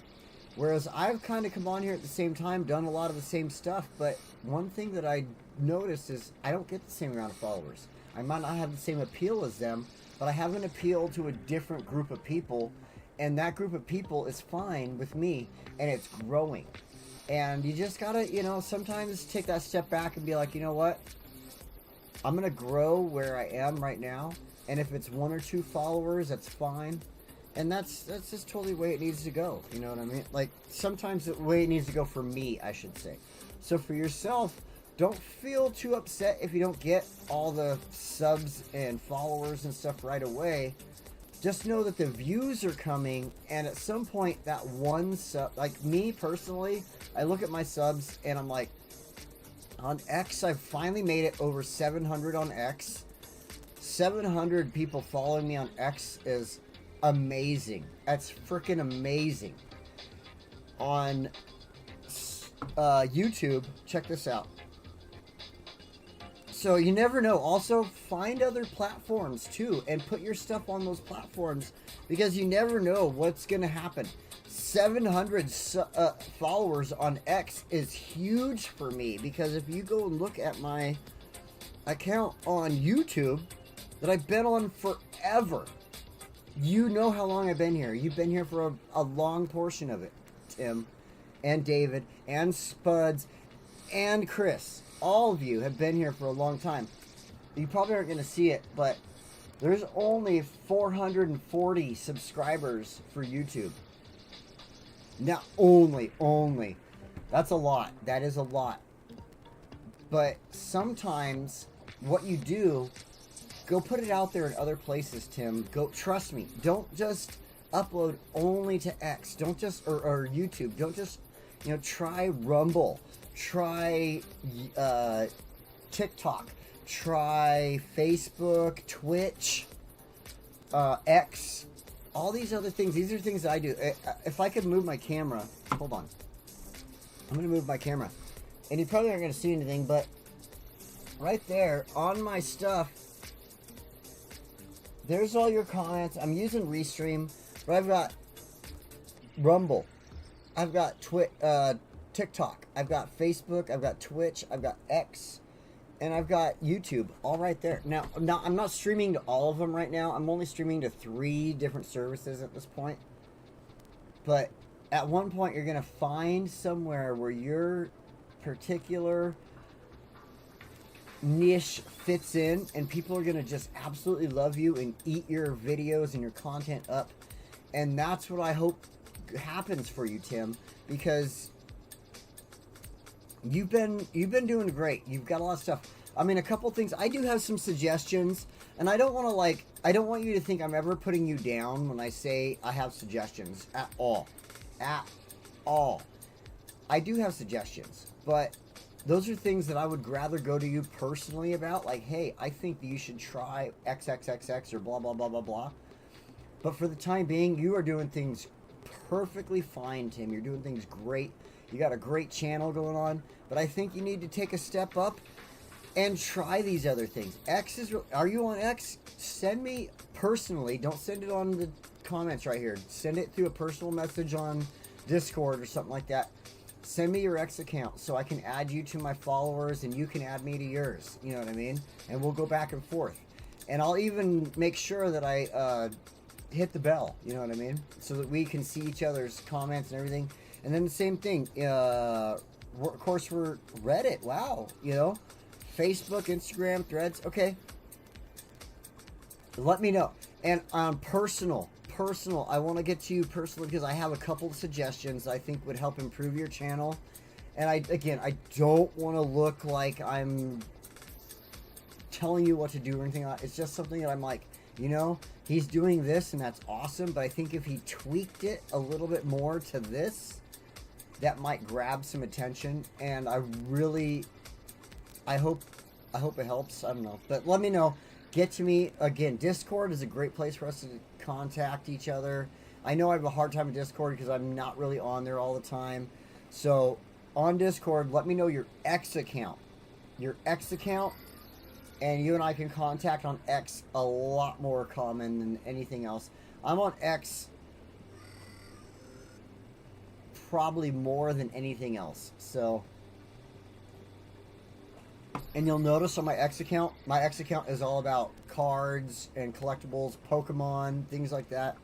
Whereas I've kind of come on here at the same time, done a lot of the same stuff, but one thing that I noticed is I don't get the same amount of followers. I might not have the same appeal as them, but I have an appeal to a different group of people, and that group of people is fine with me, and it's growing. And you just gotta, you know, sometimes take that step back and be like, you know what? I'm gonna grow where I am right now, and if it's 1 or 2 followers, that's fine. And that's just totally the way it needs to go. You know what I mean? Like, sometimes the way it needs to go for me, I should say. So for yourself, don't feel too upset if you don't get all the subs and followers and stuff right away. Just know that the views are coming, and at some point, that one sub, like me personally, I look at my subs and I'm like, on X, I've finally made it over 700 on X. 700 people following me on X is amazing. That's freaking amazing. On YouTube, check this out. So you never know. Also, find other platforms too and put your stuff on those platforms, because you never know what's going to happen. 700 followers on X is huge for me, because if you go and look at my account on YouTube that I've been on forever, you know how long I've been here. You've been here for a long portion of it. Tim and David and Spuds and Chris. All of you have been here for a long time. You probably aren't going to see it, but there's only 440 subscribers for YouTube. Now, only. That's a lot. That is a lot. But sometimes what you do, go put it out there in other places, Tim. Go, trust me. Don't just upload only to X. Don't just, or YouTube. Don't just, you know, try Rumble. Try TikTok. Try Facebook, Twitch, X. All these other things. These are things that I do. If I could move my camera, hold on. I'm going to move my camera. and you probably aren't going to see anything, but right there on my stuff, there's all your comments. I'm using Restream, but I've got Rumble, I've got TikTok, I've got Facebook, I've got Twitch, I've got X, and I've got YouTube all right there. Now, I'm not streaming to all of them right now. I'm only streaming to 3 different services at this point. But at one point, you're going to find somewhere where your particular niche fits in, and people are going to just absolutely love you and eat your videos and your content up. And that's what I hope happens for you, Tim, because you've been doing great. You've got a lot of stuff. I mean, a couple things. I do have some suggestions, and I don't want you to think I'm ever putting you down when I say I have suggestions at all. At all. I do have suggestions, but those are things that I would rather go to you personally about, like, hey, I think that you should try XXXX or blah, blah, blah, blah, blah. But for the time being, you are doing things perfectly fine, Tim. You're doing things great. You got a great channel going on, but I think you need to take a step up and try these other things. Are you on X? Send me personally. Don't send it on the comments right here. Send it through a personal message on Discord or something like that. Send me your X account so I can add you to my followers and you can add me to yours. You know what I mean? And we'll go back and forth. And I'll even make sure that I hit the bell. You know what I mean? So that we can see each other's comments and everything. And then the same thing. Of course, we're Reddit. Wow. You know? Facebook, Instagram, Threads. Okay. Let me know. And on personal, I want to get to you personally because I have a couple of suggestions I think would help improve your channel. And I don't want to look like I'm telling you what to do or anything like that. It's just something that I'm like, you know, he's doing this and that's awesome, but I think if he tweaked it a little bit more to this, that might grab some attention. And I hope it helps. I don't know, but let me know. Get to me. Again, Discord is a great place for us to contact each other. I know I have a hard time with Discord because I'm not really on there all the time. So on Discord, let me know your X account. Your X account, and you and I can contact on X a lot more common than anything else. I'm on X probably more than anything else. So, and you'll notice on my X account is all about cards and collectibles, Pokemon, things like that.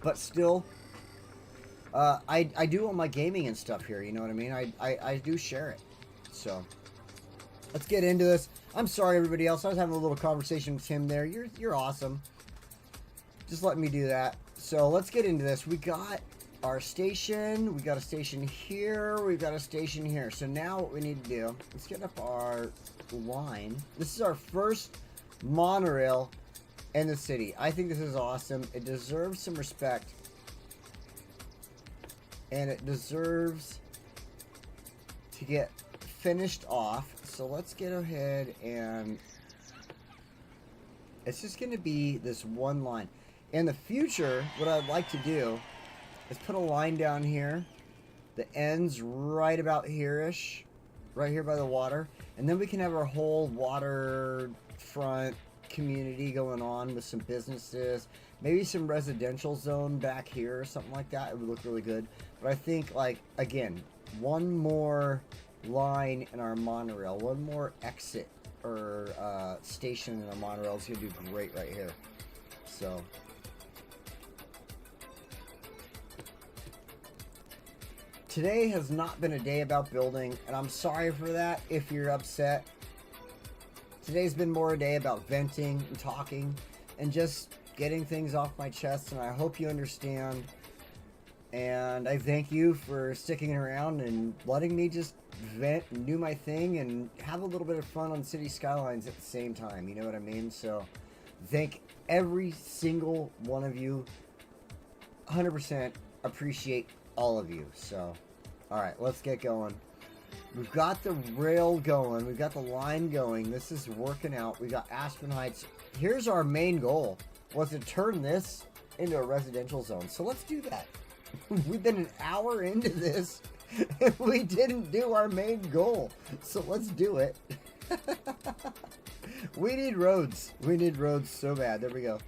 But still, I do all my gaming and stuff here, you know what I mean? I do share it. So, let's get into this. I'm sorry, everybody else. I was having a little conversation with Tim there. You're awesome. Just let me do that. So, let's get into this. We got our station. We got a station here. We've got a station here. So, now what we need to do, let's get up our line. This is our first monorail in the city. I think this is awesome. It deserves some respect. And it deserves to get finished off. So let's get ahead and it's just going to be this one line. In the future, what I'd like to do is put a line down here that ends right about here-ish, right here by the water, and then we can have our whole waterfront community going on with some businesses, maybe some residential zone back here or something like that. It would look really good. But I think, like, again, one more line in our monorail, one more exit or station in our monorail is going to do great right here. So today has not been a day about building, and I'm sorry for that if you're upset. Today's been more a day about venting and talking and just getting things off my chest, and I hope you understand. And I thank you for sticking around and letting me just vent and do my thing and have a little bit of fun on City Skylines at the same time, you know what I mean? So thank every single one of you. 100% appreciate all of you. So, alright, let's get going. We've got the rail going. We've got the line going. This is working out. We got Aspen Heights. Here's our main goal, was to turn this into a residential zone. So let's do that. We've been an hour into this, if we didn't do our main goal. So let's do it. We need roads. We need roads so bad. There we go.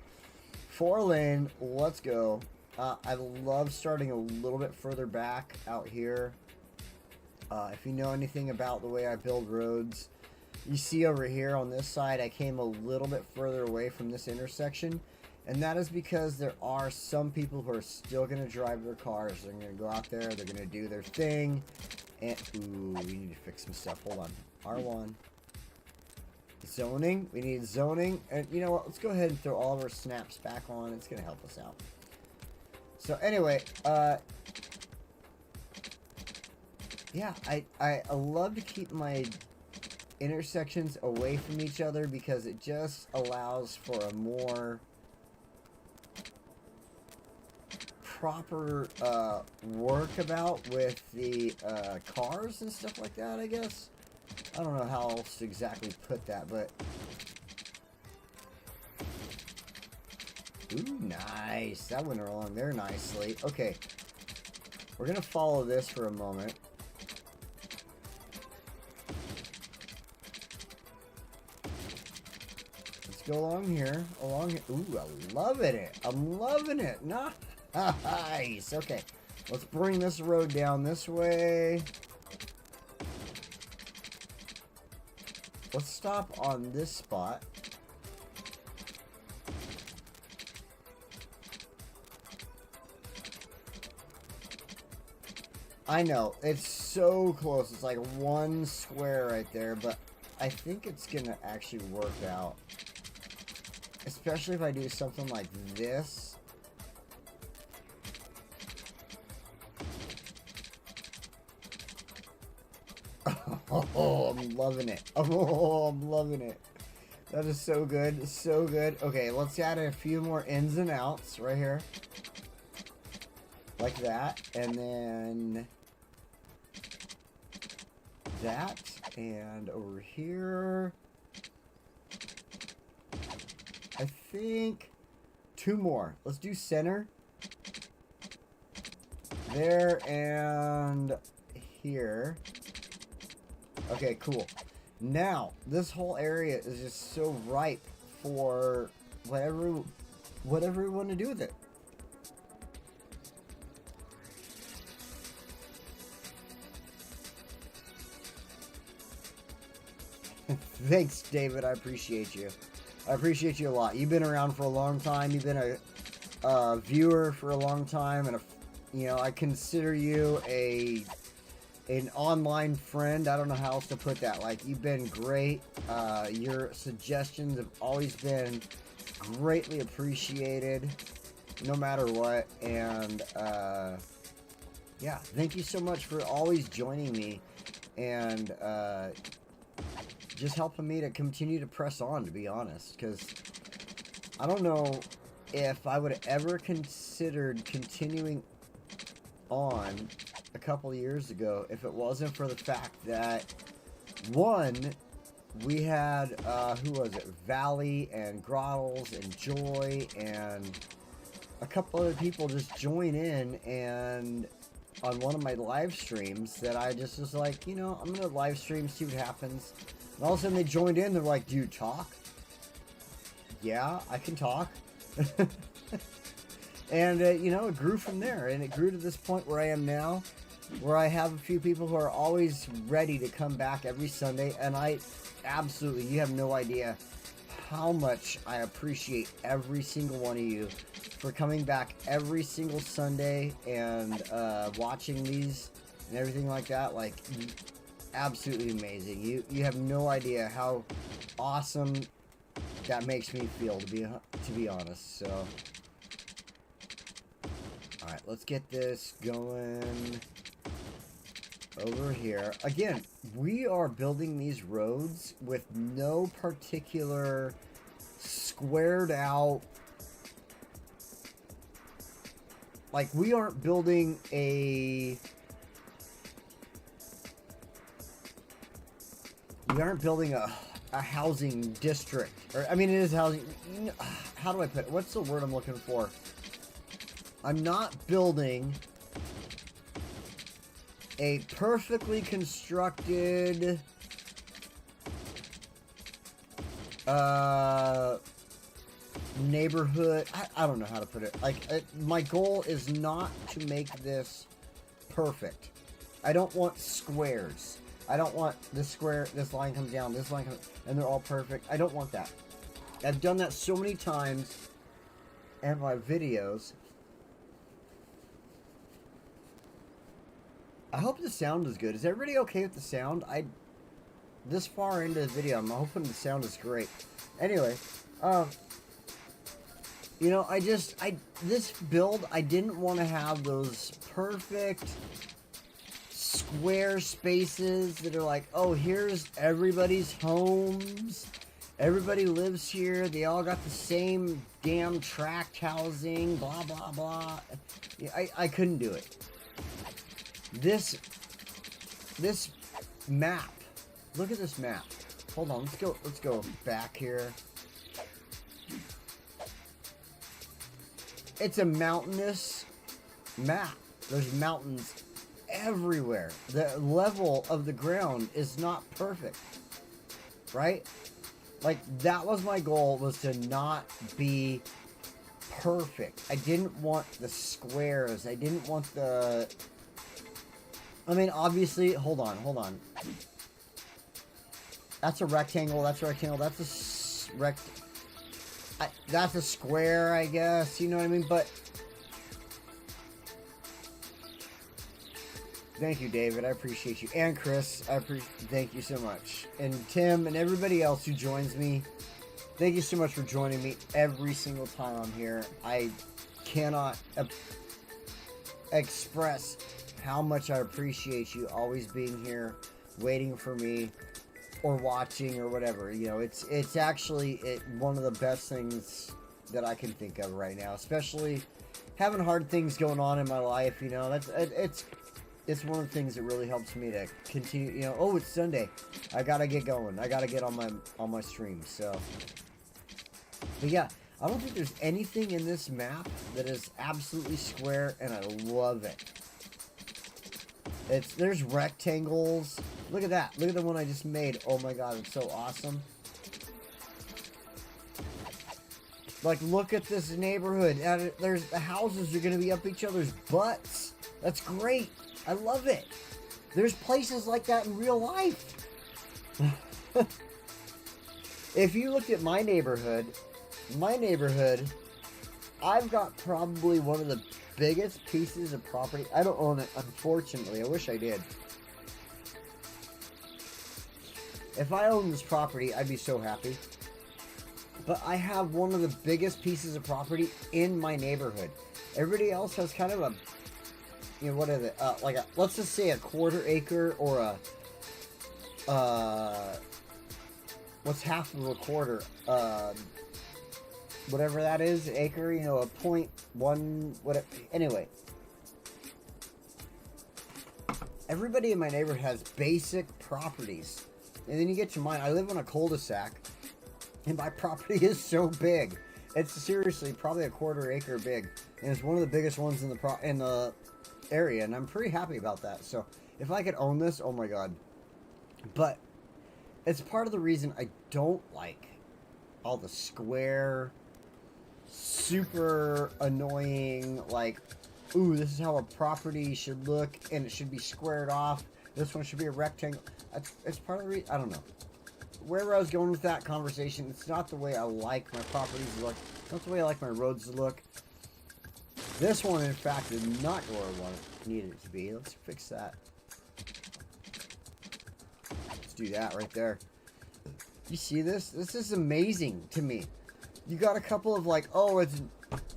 4-lane. Let's go. I love starting a little bit further back out here. If you know anything about the way I build roads, you see over here on this side, I came a little bit further away from this intersection. And that is because there are some people who are still going to drive their cars. They're going to go out there. They're going to do their thing. And, ooh, we need to fix some stuff. Hold on. R1. Zoning. We need zoning. And you know what? Let's go ahead and throw all of our snaps back on. It's going to help us out. So anyway, yeah, I love to keep my intersections away from each other because it just allows for a more proper workabout with the cars and stuff like that, I guess. I don't know how else to exactly put that, but ooh, nice. That went along there nicely. Okay, we're gonna follow this for a moment. Let's go along here. Along here. Ooh, I'm loving it. I'm loving it. Nice. Okay, let's bring this road down this way. Let's stop on this spot. I know, it's so close. It's like one square right there, but I think it's gonna actually work out. Especially if I do something like this. Oh, I'm loving it. Oh, I'm loving it. That is so good. So good. Okay, let's add a few more ins and outs right here. Like that. And then that. And over here. I think 2 more. Let's do center. There and here. Okay, cool. Now, this whole area is just so ripe for whatever we want to do with it. Thanks, David. I appreciate you. I appreciate you a lot. You've been around for a long time. You've been a viewer for a long time, and you know, I consider you an online friend. I don't know how else to put that. Like, you've been great. Your suggestions have always been greatly appreciated, no matter what. And yeah, thank you so much for always joining me and just helping me to continue to press on, to be honest, because I don't know if I would have ever considered continuing on a couple of years ago if it wasn't for the fact that, one, we had who was it, Valley and Grottles and Joy and a couple other people just join in, and on one of my live streams that I just was like, you know, I'm gonna live stream, see what happens. And all of a sudden they joined in. They're like, do you talk? Yeah, I can talk. And you know, it grew from there, and it grew to this point where I am now, where I have a few people who are always ready to come back every Sunday. And I absolutely, you have no idea how much I appreciate every single one of you for coming back every single Sunday and watching these and everything like that. Like, absolutely amazing. You have no idea how awesome that makes me feel, to be honest. So, all right, let's get this going over here. Again, we are building these roads with no particular squared out, like, we aren't building a housing district, or I mean, it is housing. How do I put it? What's the word I'm looking for? I'm not building a perfectly constructed neighborhood. I don't know how to put it. Like, my goal is not to make this perfect. I don't want squares. I don't want this square, this line comes down, this line comes, and they're all perfect. I don't want that. I've done that so many times in my videos. I hope the sound is good. Is everybody okay with the sound? This far into the video, I'm hoping the sound is great. Anyway, you know, this build, I didn't want to have those perfect square spaces that are like, oh, here's everybody's homes. Everybody lives here. They all got the same damn tract housing, blah, blah, blah. I couldn't do it. This map. Look at this map. Hold on, let's go back here. It's a mountainous map. There's mountains everywhere. The level of the ground is not perfect. Right? Like, that was my goal, was to not be perfect. I didn't want the squares. I didn't want the... I mean, obviously, hold on. That's a rectangle, that's a rectangle, that's a that's a square, I guess, you know what I mean? But thank you, David, I appreciate you. And Chris, thank you so much. And Tim and everybody else who joins me, thank you so much for joining me every single time I'm here. I cannot express how much I appreciate you always being here, waiting for me, or watching, or whatever. You know, it's actually one of the best things that I can think of right now, especially having hard things going on in my life. You know, it's one of the things that really helps me to continue. You know, oh, it's Sunday, I gotta get going. I gotta get on my stream. So, but yeah, I don't think there's anything in this map that is absolutely square, and I love it. There's rectangles. Look at that. Look at the one I just made. Oh my god, it's so awesome. Like, look at this neighborhood. The houses are going to be up each other's butts. That's great. I love it. There's places like that in real life. If you looked at my neighborhood, I've got probably one of the biggest pieces of property. I don't own it, unfortunately. I wish I did. If I owned this property, I'd be so happy. But I have one of the biggest pieces of property in my neighborhood. Everybody else has kind of a, you know, what is it? Like let's just say a quarter acre, or what's half of a quarter? Whatever that is, acre, you know, a 0.1, whatever. Anyway, everybody in my neighborhood has basic properties. And then you get to mine. I live on a cul-de-sac, and my property is so big. It's seriously probably a quarter acre big, and it's one of the biggest ones in the area, and I'm pretty happy about that. So if I could own this, oh my god. But it's part of the reason I don't like all the square, super annoying, like, ooh, this is how a property should look, and it should be squared off. This one should be a rectangle. It's part of the reason. I don't know. Wherever I was going with that conversation, it's not the way I like my properties to look. Not the way I like my roads to look. This one, in fact, did not go where I needed it to be. Let's fix that. Let's do that right there. You see this? This is amazing to me. You got a couple of, like, oh, it's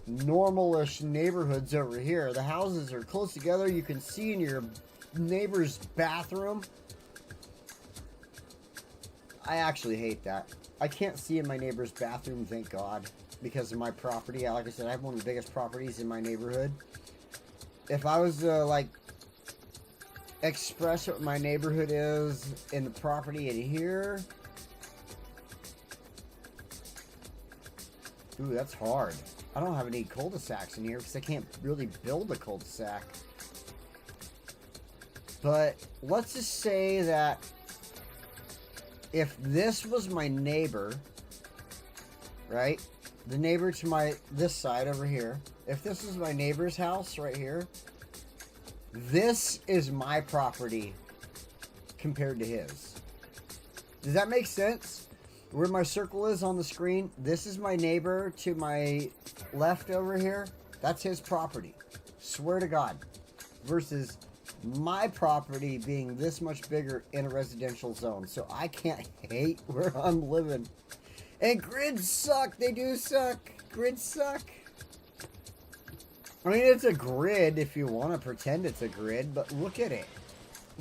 normal-ish neighborhoods over here. The houses are close together. You can see in your neighbor's bathroom. I actually hate that. I can't see in my neighbor's bathroom, thank God, because of my property. Like I said, I have one of the biggest properties in my neighborhood. If I was to, like, express what my neighborhood is in the property in here... Ooh, that's hard. I don't have any cul-de-sacs in here because I can't really build a cul-de-sac. But let's just say that if this was my neighbor, right? The neighbor to this side over here. If this is my neighbor's house right here, this is my property compared to his. Does that make sense? Where my circle is on the screen, this is my neighbor to my left over here. That's his property. Swear to God. Versus my property being this much bigger in a residential zone. So I can't hate where I'm living. And grids suck. They do suck. Grids suck. I mean, it's a grid if you want to pretend it's a grid, but look at it.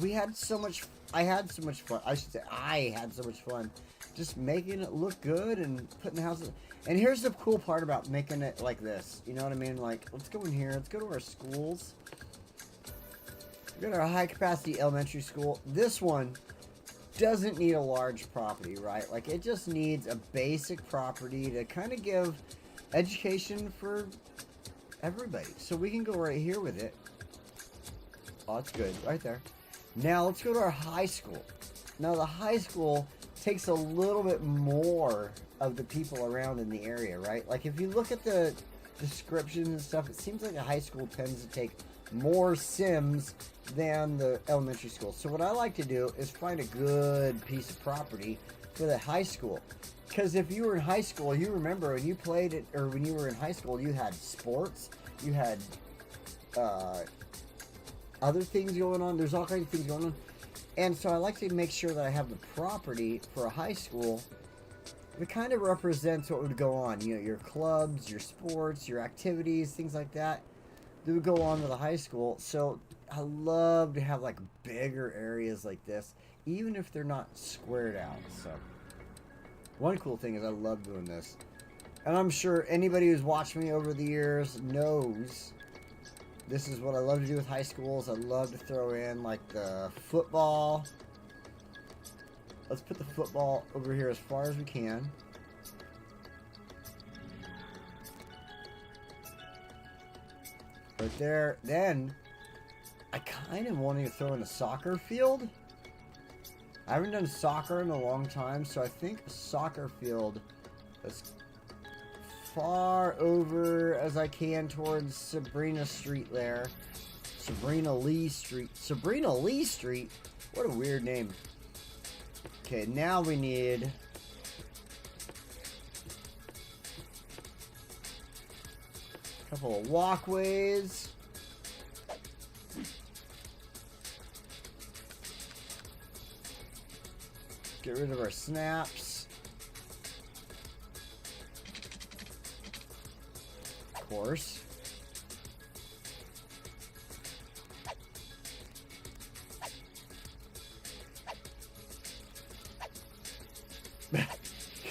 I had so much fun. I should say I had so much fun just making it look good and putting the houses. And here's the cool part about making it like this. You know what I mean? Like, let's go in here. Let's go to our schools. We've got our high capacity elementary school. This one doesn't need a large property, right? Like, it just needs a basic property to kind of give education for everybody. So we can go right here with it. Oh, that's good. Right there. Now, let's go to our high school. Now, the high school takes a little bit more of the people around in the area, right? Like, if you look at the descriptions and stuff, it seems like a high school tends to take more Sims than the elementary school. So what I like to do is find a good piece of property for the high school. Because if you were in high school, you remember when you played it, or when you were in high school, you had sports, you had other things going on. There's all kinds of things going on. And so I like to make sure that I have the property for a high school that kind of represents what would go on. You know, your clubs, your sports, your activities, things like that. That would go on to the high school. So I love to have like bigger areas like this, even if they're not squared out. So one cool thing is I love doing this. And I'm sure anybody who's watched me over the years knows this is what I love to do with high schools. I love to throw in like the football. Let's put the football over here as far as we can. Right there. Then I kind of wanted to throw in a soccer field. I haven't done soccer in a long time, so I think a soccer field as far over as I can towards Sabrina Street there. Sabrina Lee Street. Sabrina Lee Street? What a weird name. Okay, now we need a couple of walkways. Get rid of our snaps. Of course.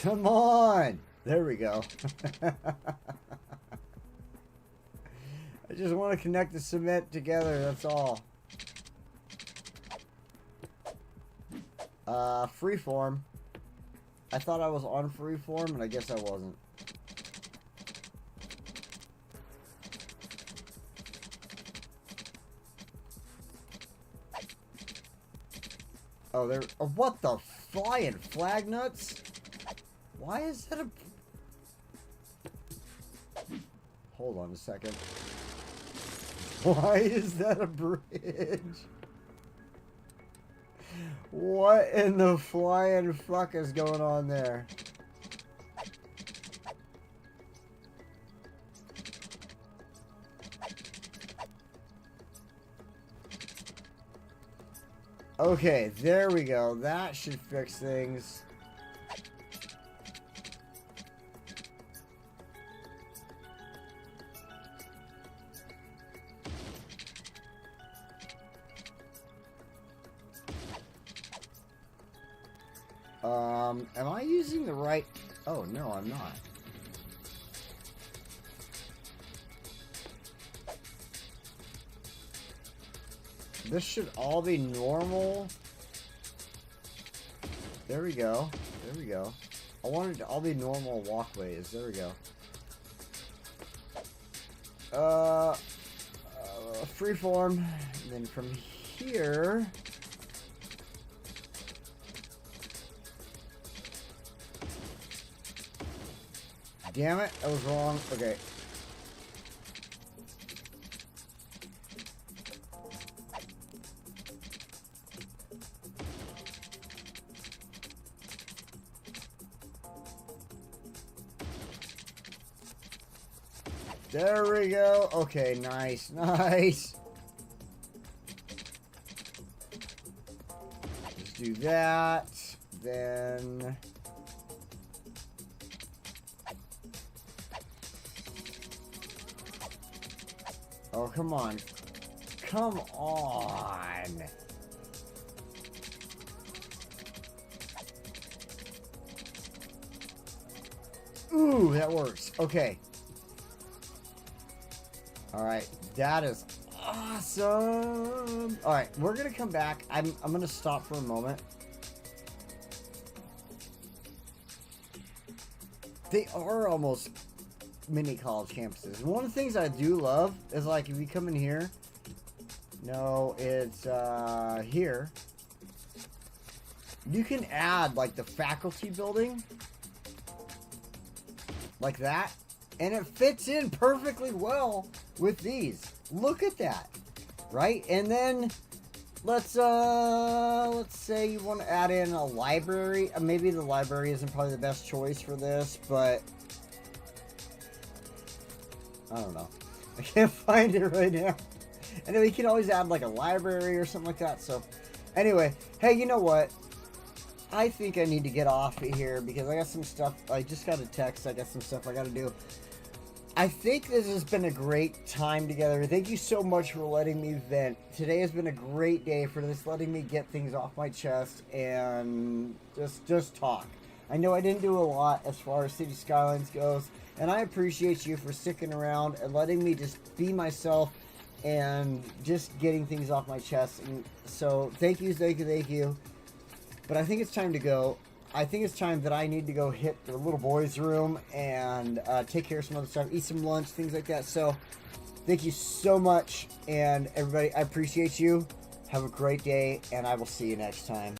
Come on! There we go. I just want to connect the cement together, that's all. Freeform. I thought I was on freeform, and I guess I wasn't. Oh, there. Oh, what the flying flag nuts? Why is that a... Hold on a second. Why is that a bridge? What in the flying fuck is going on there? Okay, there we go. That should fix things. Am I using the right... Oh, no, I'm not. This should all be normal. There we go. There we go. I wanted to all be normal walkways. There we go. Freeform. And then from here. Damn it, I was wrong. Okay. There we go. Okay, nice, nice. Let's do that. Then... oh, come on. Come on. Ooh, that works. Okay. Alright, that is awesome. Alright, we're gonna come back. I'm gonna stop for a moment. They are almost mini college campuses. One of the things I do love is, like, if you come in here, no, it's here, you can add, like, the faculty building like that, and it fits in perfectly well with these. Look at that, right? And then let's say you want to add in a library. Maybe the library isn't probably the best choice for this, but I don't know. I can't find it right now. And then we can always add like a library or something like that. So anyway, hey, you know what? I think I need to get off of here because I got some stuff. I just got a text. I got some stuff I got to do. I think this has been a great time together. Thank you so much for letting me vent. Today has been a great day for this, letting me get things off my chest and just talk. I know I didn't do a lot as far as City Skylines goes, and I appreciate you for sticking around and letting me just be myself and just getting things off my chest. And so thank you, thank you, thank you. But I think it's time to go. I think it's time that I need to go hit the little boy's room and take care of some other stuff, eat some lunch, things like that. So thank you so much. And everybody, I appreciate you. Have a great day, and I will see you next time.